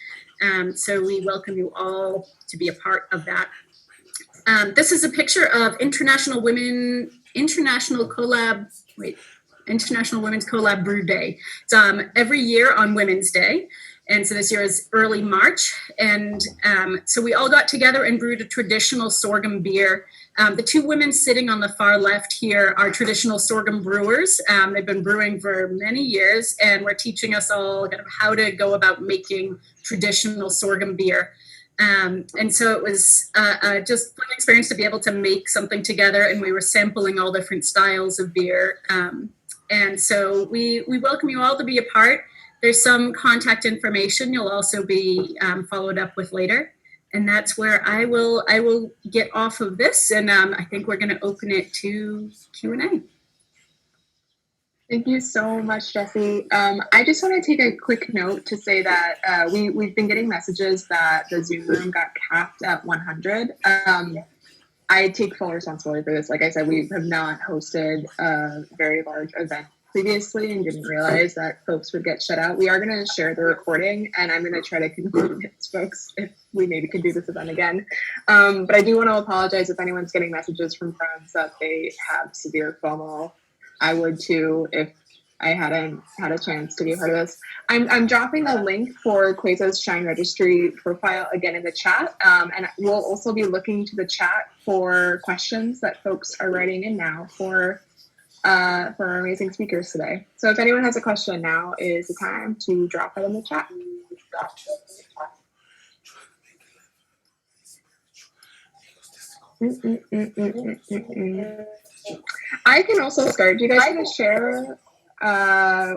So we welcome you all to be a part of that. This is a picture of International Women's Collab Brew Day. It's every year on Women's Day. And so this year is early March. And so we all got together and brewed a traditional sorghum beer. The two women sitting on the far left here are traditional sorghum brewers. They've been brewing for many years, and were teaching us all kind of how to go about making traditional sorghum beer. And so it was just a fun experience to be able to make something together, and we were sampling all different styles of beer. And so we welcome you all to be a part. There's some contact information you'll also be followed up with later. And that's where I will get off of this. And I think we're going to open it to Q&A. Thank you so much, Jessie. I just want to take a quick note to say that we've been getting messages that the Zoom room got capped at 100. I take full responsibility for this. Like I said, we have not hosted a very large event previously and didn't realize that folks would get shut out. We are going to share the recording, and I'm going to try to convince folks if we maybe could do this event again. But I do want to apologize if anyone's getting messages from friends that they have severe FOMO. I would too if I hadn't had a chance to be a part of this. I'm dropping the link for Quasa's Shine Registry profile again in the chat. And we'll also be looking to the chat for questions that folks are writing in now for our amazing speakers today. So if anyone has a question, now is the time to drop it in the chat. I can also start. Do you guys want to share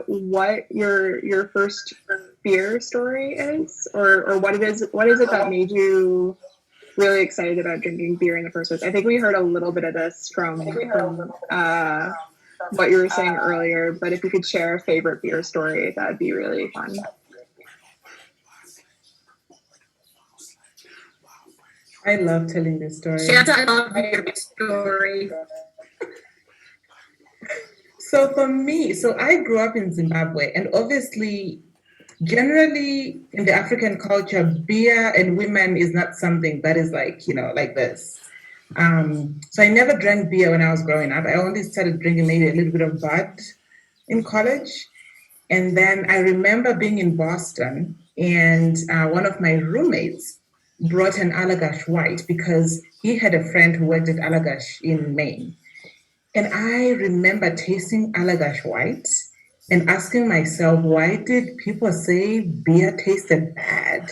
what your first beer story is, or what it is? What is it that made you really excited about drinking beer in the first place? I think we heard a little bit of this from what you were saying earlier, but if you could share a favorite beer story, that would be really fun. I love telling this story. Shanta, I love your story. So for me, I grew up in Zimbabwe, and obviously, generally in the African culture, beer and women is not something that is like, like this. So I never drank beer when I was growing up. I only started drinking maybe a little bit of bud in college. And then I remember being in Boston, and one of my roommates brought an Allagash White because he had a friend who worked at Allagash in Maine. And I remember tasting Allagash White and asking myself, why did people say beer tasted bad?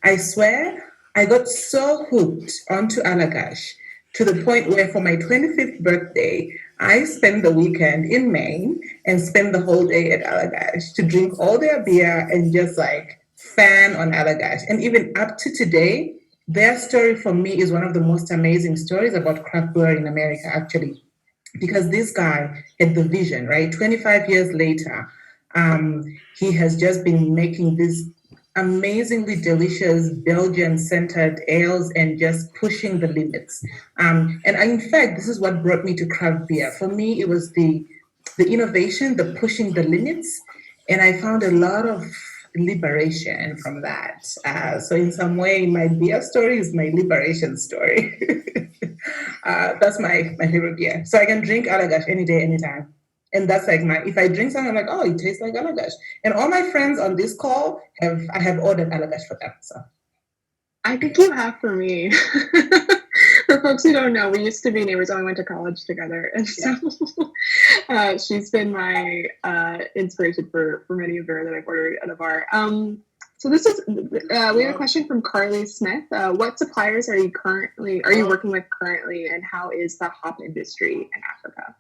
I swear, I got so hooked onto Allagash to the point where for my 25th birthday, I spent the weekend in Maine and spent the whole day at Allagash to drink all their beer and just like fan on Allagash. And even up to today, their story for me is one of the most amazing stories about craft brewery in America, actually. Because this guy had the vision, right? 25 years later, he has just been making these amazingly delicious Belgian-centered ales and just pushing the limits. And in fact, this is what brought me to craft beer. For me, it was the innovation, the pushing the limits, and I found a lot of liberation from that. So in some way, my beer story is my liberation story. That's my favorite beer. So I can drink Allagash any day, anytime. And that's like if I drink something, I'm like, oh, it tastes like Allagash. And all my friends on this call I have ordered Allagash for them. So I think you have for me. For folks who don't know, we used to be neighbors when we went to college together. And so she's been my inspiration for many of beer that I've ordered at a bar. So this is, we have a question from Carly Smith. What suppliers are you working with currently, and how is the hop industry in Africa?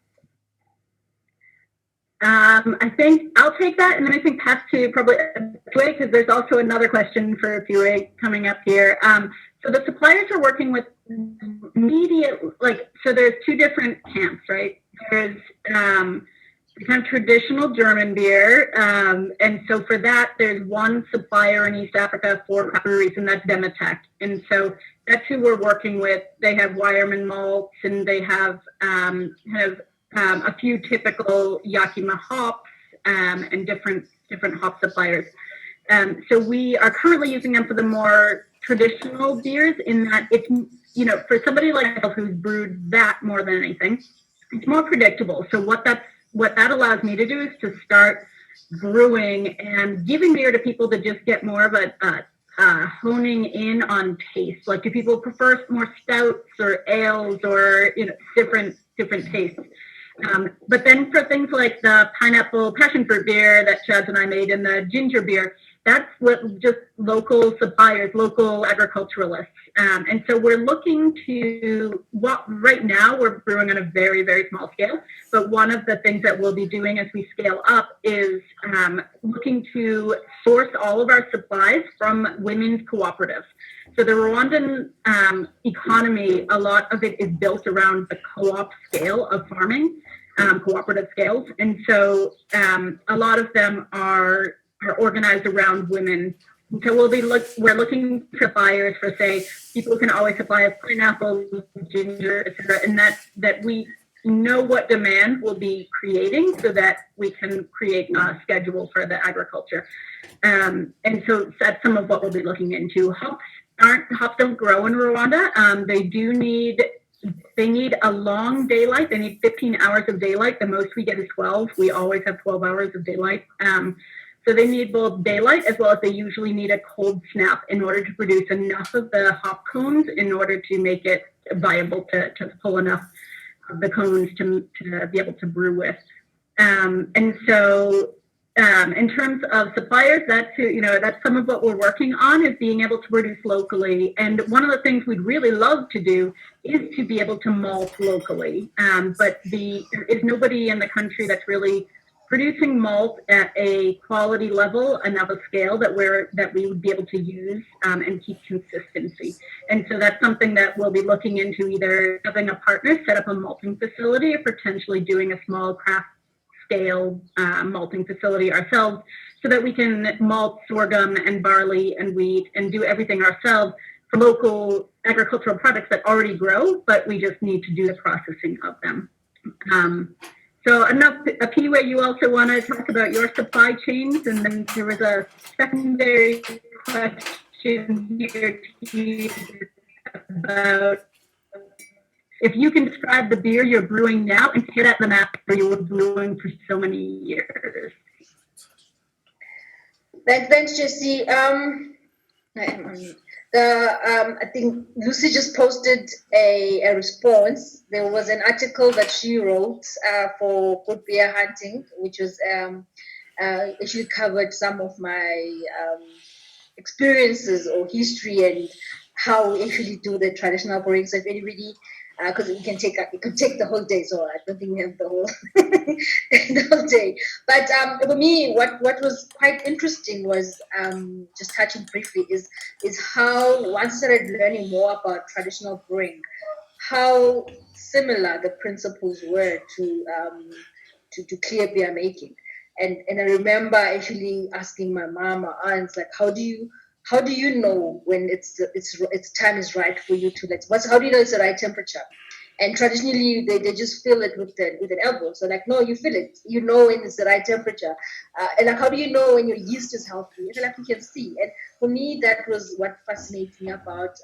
I think I'll take that, and then I think pass to probably Piwe, because there's also another question for Piwe coming up here. So the suppliers are working with so there's two different camps, right? There's kind of traditional German beer, and so for that, there's one supplier in East Africa for breweries, and that's Demetec. And so that's who we're working with. They have Weyermann malts, and they have a few typical Yakima hops and different hop suppliers. So we are currently using them for the more traditional beers, in that it's, for somebody like myself who's brewed that more than anything, it's more predictable. So what that allows me to do is to start brewing and giving beer to people to just get more of a honing in on taste. Like, do people prefer more stouts or ales or different tastes? But then for things like the pineapple passion fruit beer that Chad and I made, and the ginger beer, that's what just local suppliers, local agriculturalists. And so we're looking to right now we're brewing on a very, very small scale. But one of the things that we'll be doing as we scale up is looking to source all of our supplies from women's cooperatives. So the Rwandan economy, a lot of it is built around the co-op scale of farming, cooperative scales. And so a lot of them are organized around women. So we're looking for suppliers for, say, people can always supply us pineapple, ginger, etc., and that we know what demand we'll be creating, so that we can create a schedule for the agriculture. And so that's some of what we'll be looking into. Hops don't grow in Rwanda. They need a long daylight. They need 15 hours of daylight. The most we get is 12. We always have 12 hours of daylight. So they need both daylight, as well as they usually need a cold snap in order to produce enough of the hop cones in order to make it viable to pull enough of the cones to be able to brew with. And so in terms of suppliers, that's some of what we're working on, is being able to produce locally. And one of the things we'd really love to do is to be able to malt locally. But there is nobody in the country that's really producing malt at a quality level and of a scale that we would be able to use and keep consistency. And so that's something that we'll be looking into, either having a partner set up a malting facility or potentially doing a small craft scale malting facility ourselves, so that we can malt sorghum and barley and wheat and do everything ourselves for local agricultural products that already grow, but we just need to do the processing of them. So enough, Piwe, you also want to talk about your supply chains, and then there was a secondary question here to you about if you can describe the beer you're brewing now and hit at the map where you were brewing for so many years. Thanks, Jessie. I think Lucy just posted a response. There was an article that she wrote for Good Beer Hunting, which was actually covered some of my experiences or history and how we actually do the traditional brewing. So if anybody, because it could take the whole day, so I don't think we have the whole the whole day. But for me, what was quite interesting was just touching briefly is how once I started learning more about traditional brewing, how similar the principles were to clear beer making. And I remember actually asking my mom or aunts, like, how do you know when it's time is right for you to how do you know it's the right temperature? And traditionally they just feel it with an elbow. So like, no, you feel it. You know when it's the right temperature. And like, how do you know when your yeast is healthy? It's like you can see. And for me, that was what fascinates me about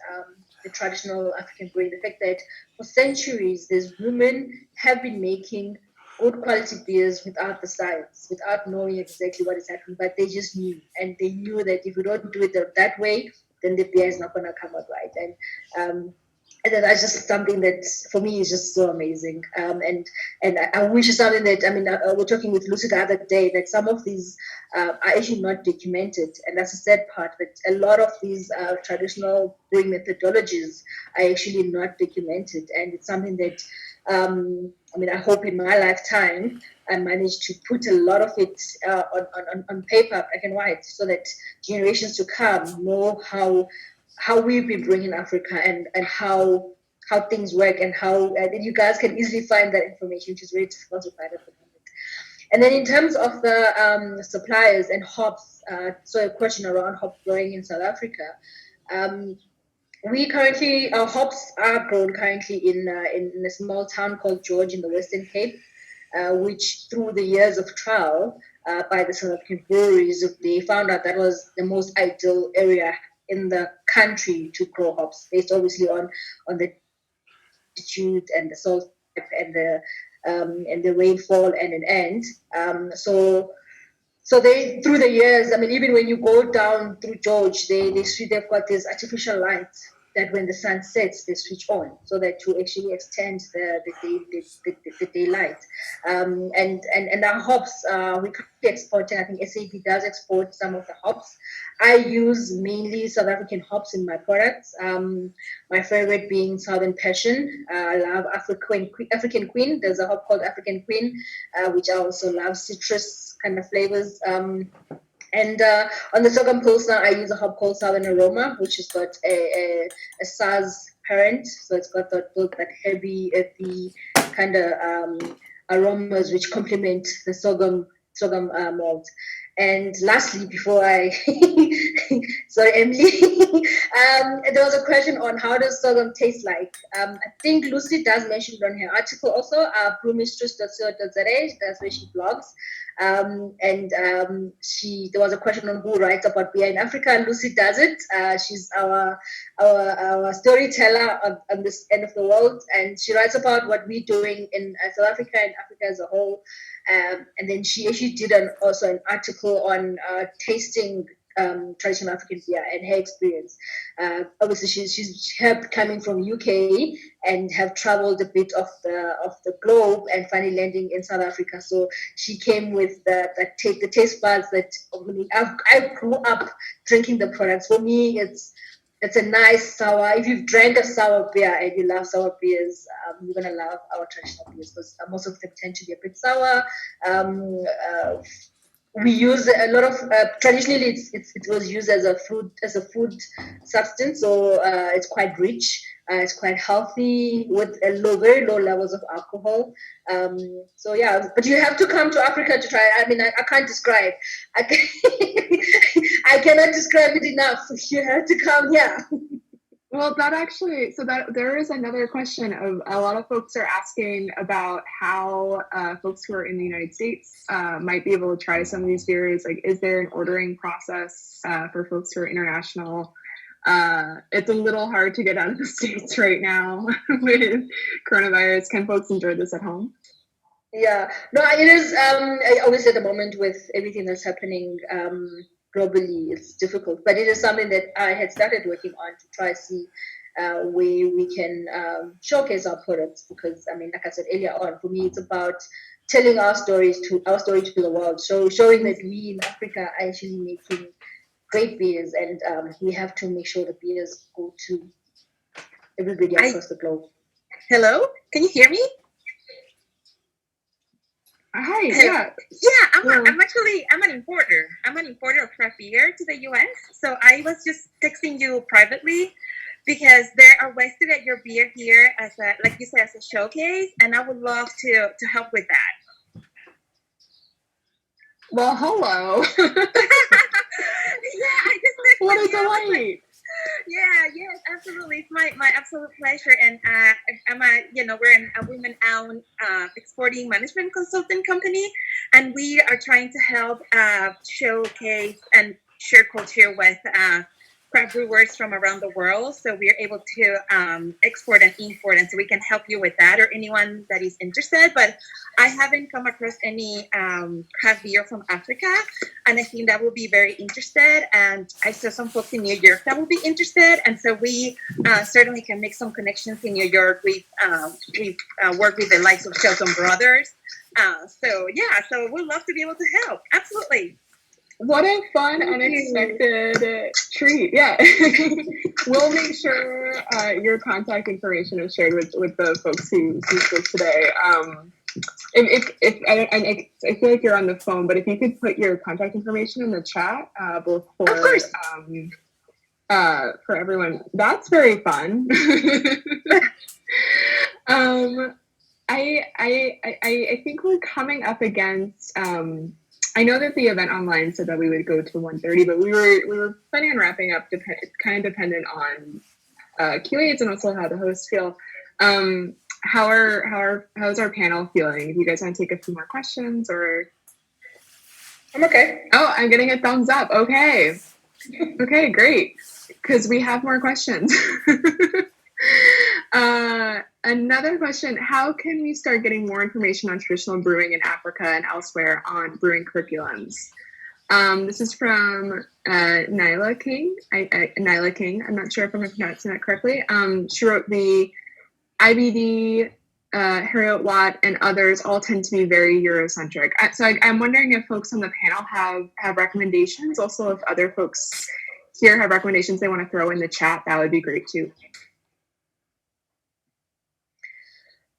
the traditional African brewing, the fact that for centuries, these women have been making good quality beers without the science, without knowing exactly what is happening, but they just knew. And they knew that if you don't do it that way, then the beer is not going to come out right. And that's just something that for me is just so amazing. And I wish it's something that, we're talking with Lucy the other day, that some of these are actually not documented. And that's the sad part, that a lot of these traditional brewing methodologies are actually not documented. And it's something that, I hope in my lifetime I managed to put a lot of it on paper, black and white, so that generations to come know how we've been bringing Africa and how things work, and how you guys can easily find that information, which is very difficult to find at the moment. And then in terms of the suppliers and hops, so a question around hop growing in South Africa. We currently, our hops are grown currently in a small town called George in the Western Cape, which through the years of trial by the South African breweries, they found out that was the most ideal area in the country to grow hops, based obviously on the altitude and the salt and the rainfall and an end. So they, through the years, even when you go down through George, they've got these artificial lights that when the sun sets, they switch on, so that to actually extend the daylight. And our hops, we currently exporting. I think SAP does export some of the hops. I use mainly South African hops in my products. My favorite being Southern Passion. I love African Queen. There's a hop called African Queen, which I also love, citrus kind of flavors. And on the sorghum pilsner, I use a hop called Southern Aroma, which has got a SARS parent, so it's got that heavy, earthy kind of aromas which complement the sorghum malt. And lastly, before I, sorry, Emily, there was a question on how does sorghum taste like. I think Lucy does mention it on her article also, brewmistress.co.za, that's where she blogs. There was a question on who writes about beer in Africa. Lucy does it. She's our storyteller on this end of the world, and she writes about what we're doing in South Africa and Africa as a whole. And then she actually did also an article on tasting traditional African beer and her experience. Obviously, she's helped coming from UK and have traveled a bit of the globe and finally landing in South Africa. So she came with the taste buds that I grew up drinking the products. For me, it's a nice sour. If you've drank a sour beer and you love sour beers, you're gonna love our traditional beers because most of them tend to be a bit sour. We use a lot of traditionally it was used as a food substance, so it's quite rich, it's quite healthy with very low levels of alcohol. So yeah, but you have to come to Africa to try it. I mean, I can't describe. I cannot describe it enough. You have to come here. Well, that there is another question of a lot of folks are asking about how folks who are in the United States might be able to try some of these beers. Like, is there an ordering process for folks who are international? It's a little hard to get out of the States right now with coronavirus. Can folks enjoy this at home? Yeah, no, it is. Obviously, at the moment with everything that's happening globally, it's difficult. But it is something that I had started working on to try see where we can showcase our products. Because I mean, like I said earlier on, for me, it's about telling our story to the world. So showing that we in Africa are actually making great beers, and we have to make sure the beers go to everybody across the globe. Hello, can you hear me? Hi. Yeah. I'm an importer. I'm an importer of craft beer to the US. So I was just texting you privately because there are ways to get your beer here as a, like you said, as a showcase, and I would love to help with that. Well, hello. Yeah, I just texted what a you. delight. Yes, absolutely. It's my absolute pleasure. And we're a women-owned exporting management consulting company, and we are trying to help showcase and share culture with craft brewers from around the world. So we are able to export and import, and so we can help you with that or anyone that is interested. But I haven't come across any craft beer from Africa, and I think that will be very interested. And I saw some folks in New York that will be interested, and so we certainly can make some connections in New York. We've worked with the likes of Shelton Brothers. So we'd love to be able to help. Absolutely. What a fun, unexpected treat. Yeah. We'll make sure your contact information is shared with the folks who spoke today. I feel like you're on the phone, but if you could put your contact information in the chat, both for, of course. For everyone, that's very fun. I think we're coming up against. I know that the event online said that we would go to 1:30, but we were planning on wrapping up, kind of dependent on Q&As and also how the hosts feel. How's our panel feeling? If you guys want to take a few more questions, or I'm okay. Oh, I'm getting a thumbs up. Okay, great, because we have more questions. Another question, how can we start getting more information on traditional brewing in Africa and elsewhere on brewing curriculums? This is from Nyla King. Nyla King, I'm not sure if I'm pronouncing that correctly. She wrote the IBD, Harriet Watt, and others all tend to be very Eurocentric. So I'm wondering if folks on the panel have recommendations. Also, if other folks here have recommendations they want to throw in the chat, that would be great too.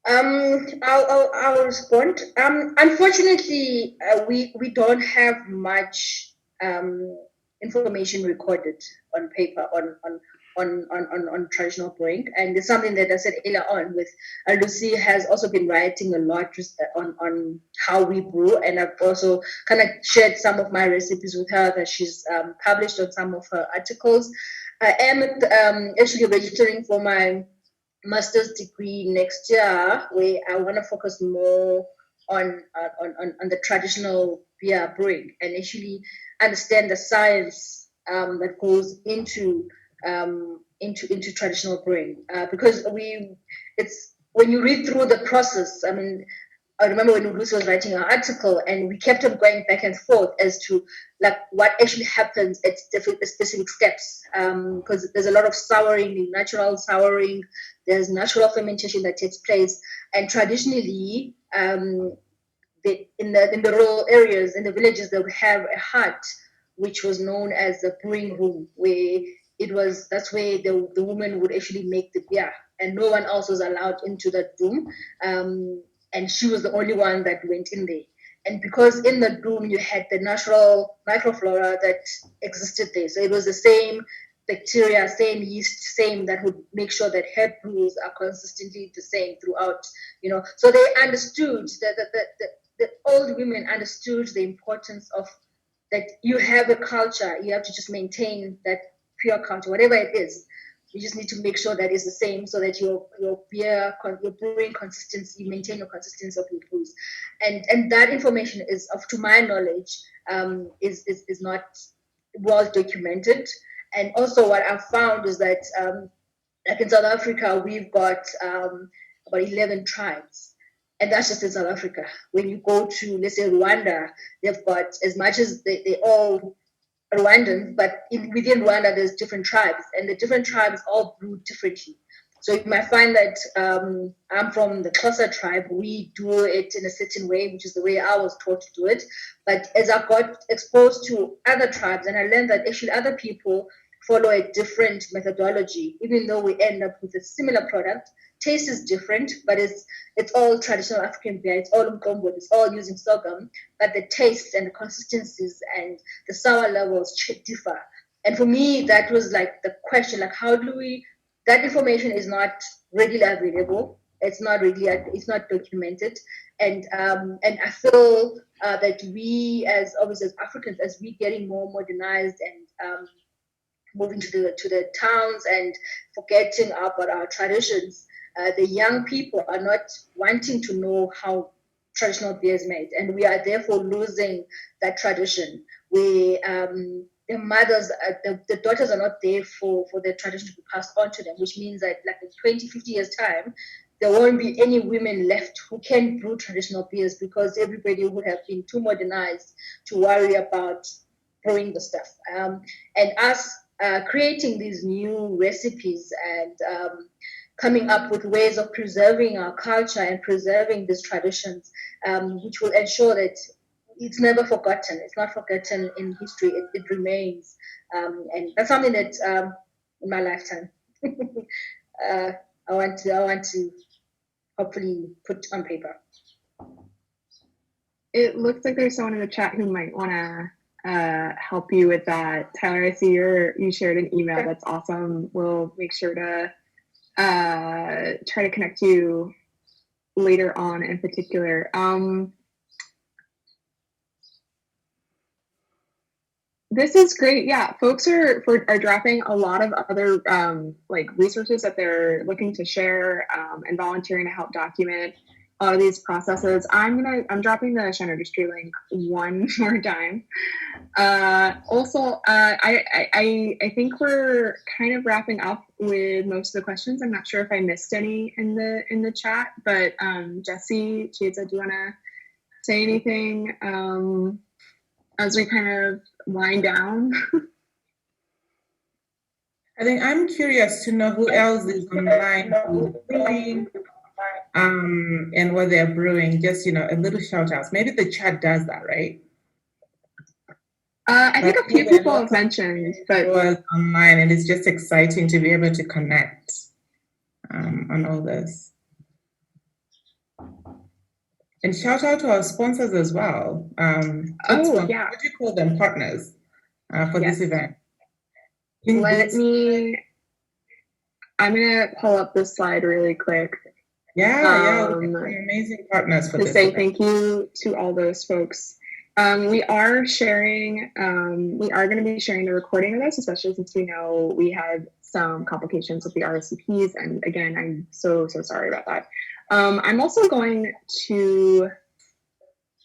I'll respond. Unfortunately, we don't have much information recorded on paper on traditional brewing, and it's something that I said earlier on. With Lucy has also been writing a lot just on how we brew, and I've also kind of shared some of my recipes with her that she's published on some of her articles. I am actually registering for my master's degree next year, where I want to focus more on the traditional beer brewing and actually understand the science that goes into traditional brewing. Because it's when you read through the process, I mean, I remember when Lucy was writing our article, and we kept on going back and forth as to like what actually happens at different specific steps. Because there's a lot of souring, natural souring, there's natural fermentation that takes place, and traditionally, in the rural areas, in the villages, they would have a hut, which was known as the brewing room, where that's where the woman would actually make the beer, and no one else was allowed into that room. And she was the only one that went in there. And because in the room you had the natural microflora that existed there, so it was the same bacteria, same yeast, same that would make sure that head brews are consistently the same throughout. So they understood that the old women understood the importance of that. You have a culture, you have to just maintain that pure culture, whatever it is. You just need to make sure that it's the same, so that your beer, your brewing consistency, maintain your consistency of your brews, and that information is, to my knowledge, is not well documented. And also, what I've found is that, like in South Africa, we've got about 11 tribes, and that's just in South Africa. When you go to, let's say, Rwanda, they've got, as much as they all Rwandans, but within Rwanda, there's different tribes, and the different tribes all brew differently. So you might find that I'm from the Xhosa tribe. We do it in a certain way, which is the way I was taught to do it. But as I got exposed to other tribes, and I learned that actually other people follow a different methodology, even though we end up with a similar product. Taste is different, but it's all traditional African beer. It's all umqombothi. It's all using sorghum, but the taste and the consistencies and the sour levels differ. And for me, that was like the question: like, how do we? That information is not readily available. It's not documented, and I feel that we, as obviously as Africans, as we getting more modernized and moving to the towns and forgetting about our traditions, the young people are not wanting to know how traditional beer is made, and we are therefore losing that tradition. The mothers, the daughters are not there for the tradition to be passed on to them, which means that like in 20, 50 years time, there won't be any women left who can brew traditional beers, because everybody would have been too modernized to worry about brewing the stuff. And us creating these new recipes and coming up with ways of preserving our culture and preserving these traditions, which will ensure that it's never forgotten. It's not forgotten in history. It remains, and that's something that in my lifetime I want to hopefully put on paper. It looks like there's someone in the chat who might want to help you with that. Tyler, I see you shared an email. That's awesome. We'll make sure to try to connect you later on in particular. This is great. Yeah, folks are dropping a lot of other like resources that they're looking to share and volunteering to help document all of these processes. I'm dropping the Shine Registry link one more time. Also, I think we're kind of wrapping up with most of the questions. I'm not sure if I missed any in the chat, but Jesse, Chieza, do you want to say anything as we kind of wind down? I think I'm curious to know who else is online who's brewing and what they're brewing. Just, a little shout out. Maybe the chat does that, right? I think a few people have mentioned, but was online, and it's just exciting to be able to connect on all this. And shout out to our sponsors as well. yeah. What do you call them? Partners for this event. I'm gonna pull up this slide really quick. Yeah, amazing partners for to this say event. Thank you to all those folks. We are sharing. We are going to be sharing the recording of this, especially since we know we had some complications with the RSVPs. And again, I'm so sorry about that. I'm also going to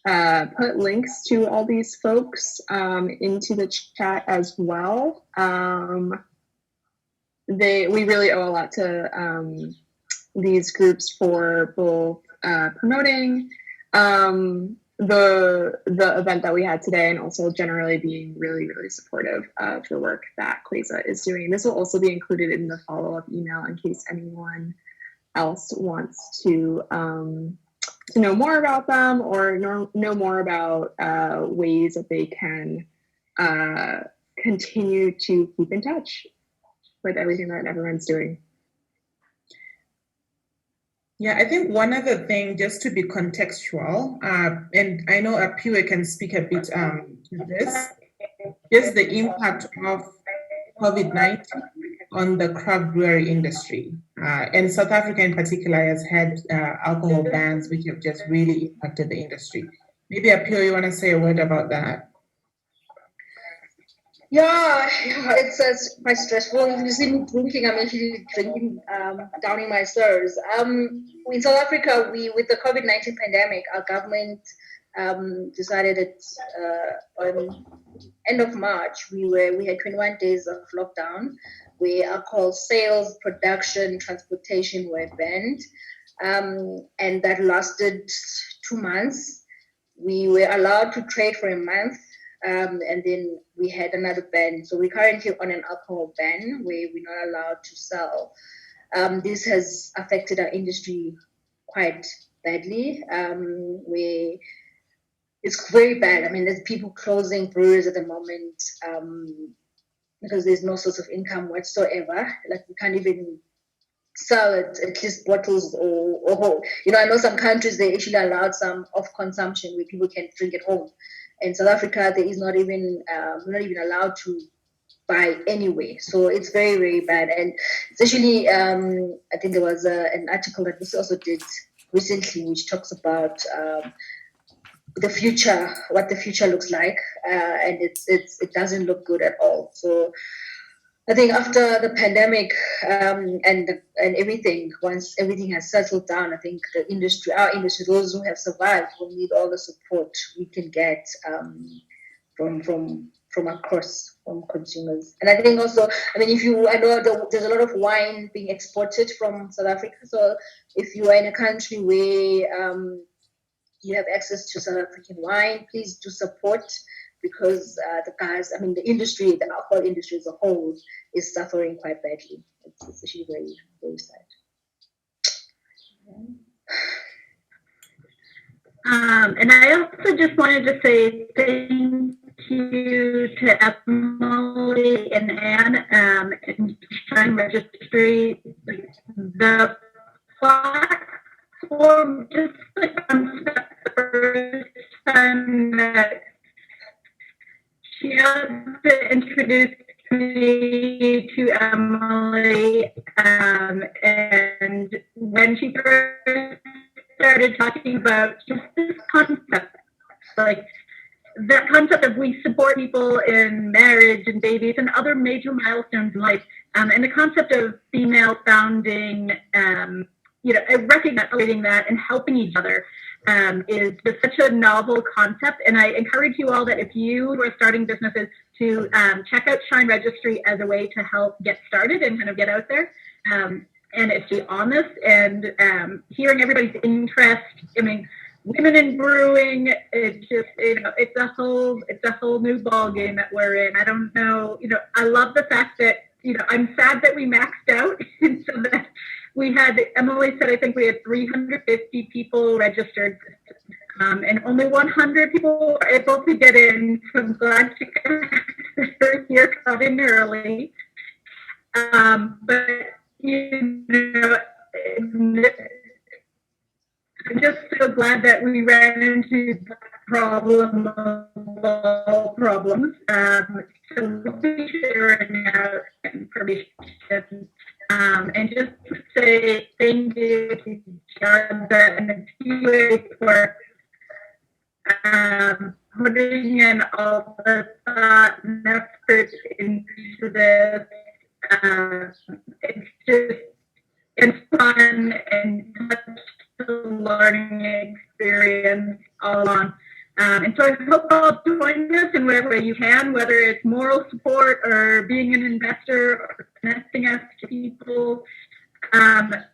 put links to all these folks into the chat as well. We really owe a lot to these groups for both promoting the event that we had today, and also generally being really, really supportive of the work that Quasar is doing. This will also be included in the follow-up email in case anyone else wants to know more about them or know more about ways that they can continue to keep in touch with everything that everyone's doing. Yeah, I think one other thing, just to be contextual, and I know Apiwe can speak a bit to this, is the impact of COVID-19 on the craft brewery industry. And South Africa in particular has had alcohol bans, which have just really impacted the industry. Maybe Apiwe, you want to say a word about that? Yeah, it's quite stressful. If you see me drinking, I'm actually drinking, downing my slurs. In South Africa, with the COVID-19 pandemic, our government decided that on end of March, we had 21 days of lockdown, where alcohol sales, production, transportation were banned, and that lasted 2 months. We were allowed to trade for a month. And then we had another ban. So we're currently on an alcohol ban where we're not allowed to sell. This has affected our industry quite badly. It's very bad. I mean, there's people closing breweries at the moment because there's no source of income whatsoever. Like we can't even sell at least bottles or I know some countries they actually allowed some off consumption where people can drink at home. In South Africa, there is not even allowed to buy anyway. So it's very, very bad. And especially, I think there was an article that we also did recently, which talks about the future, what the future looks like, and it doesn't look good at all. So I think after the pandemic and everything, once everything has settled down, I think our industry, those who have survived, will need all the support we can get from consumers. And I think also, I mean, I know there's a lot of wine being exported from South Africa. So if you are in a country where you have access to South African wine, please do support. Because the industry, the alcohol industry as a whole is suffering quite badly. It's actually very, very sad. And I also just wanted to say thank you to Emily and Anne and Shine Registry. The platform, just the concept, the first time that she also introduced me to Emily, and when she first started talking about just this concept, like that concept of we support people in marriage and babies and other major milestones in life, and the concept of female founding, recognizing that and helping each other. Is just such a novel concept, and I encourage you all that if you are starting businesses to check out Shine Registry as a way to help get started and kind of get out there. And it's be honest and hearing everybody's interest. I mean, women in brewing, it's just it's a whole new ball game that we're in. I don't know, I love the fact that I'm sad that we maxed out, and so that. We had, Emily said, I think we had 350 people registered, and only 100 people were able to get in. So I'm glad you're here coming early. But, I'm just so glad that we ran into the problem of all problems. So we'll be sharing out information. And just to say thank you to Jonathan and the team for putting in all the thought and effort into this. It's fun and such a learning experience all along. And so I hope you'll join us in whatever way you can, whether it's moral support or being an investor or connecting us to people. Our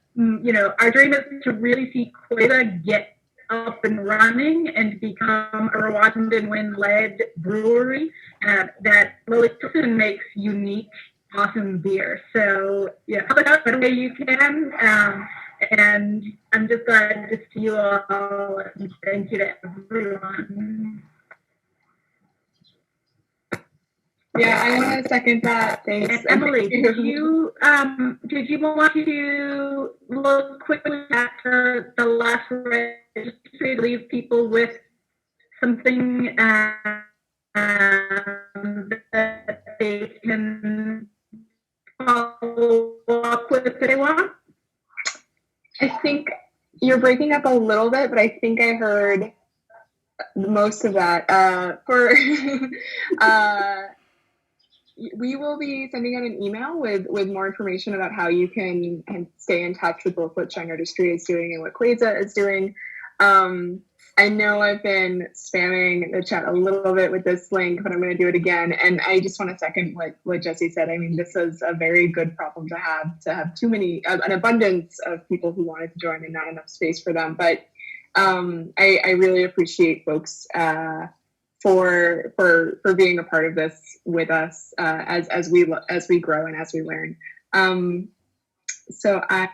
dream is to really see Quasar get up and running and become a Rwandan Win-led brewery that Lilliputian makes unique, awesome beer. So yeah, help it out the way you can. And I'm just glad to see you all. And thank you to everyone. Yeah, I want to second that. Thanks. And Emily, did you want to look quickly at the last registry to leave people with something that they can follow up with if they want? I think you're breaking up a little bit, but I think I heard most of that. We will be sending out an email with more information about how you can stay in touch with both what Shine Registry is doing and what Queza is doing. I know I've been spamming the chat a little bit with this link, but I'm going to do it again. And I just want to second what Jesse said. I mean, this is a very good problem to have too many, an abundance of people who wanted to join and not enough space for them. But I really appreciate folks for being a part of this with us as we grow and as we learn. So I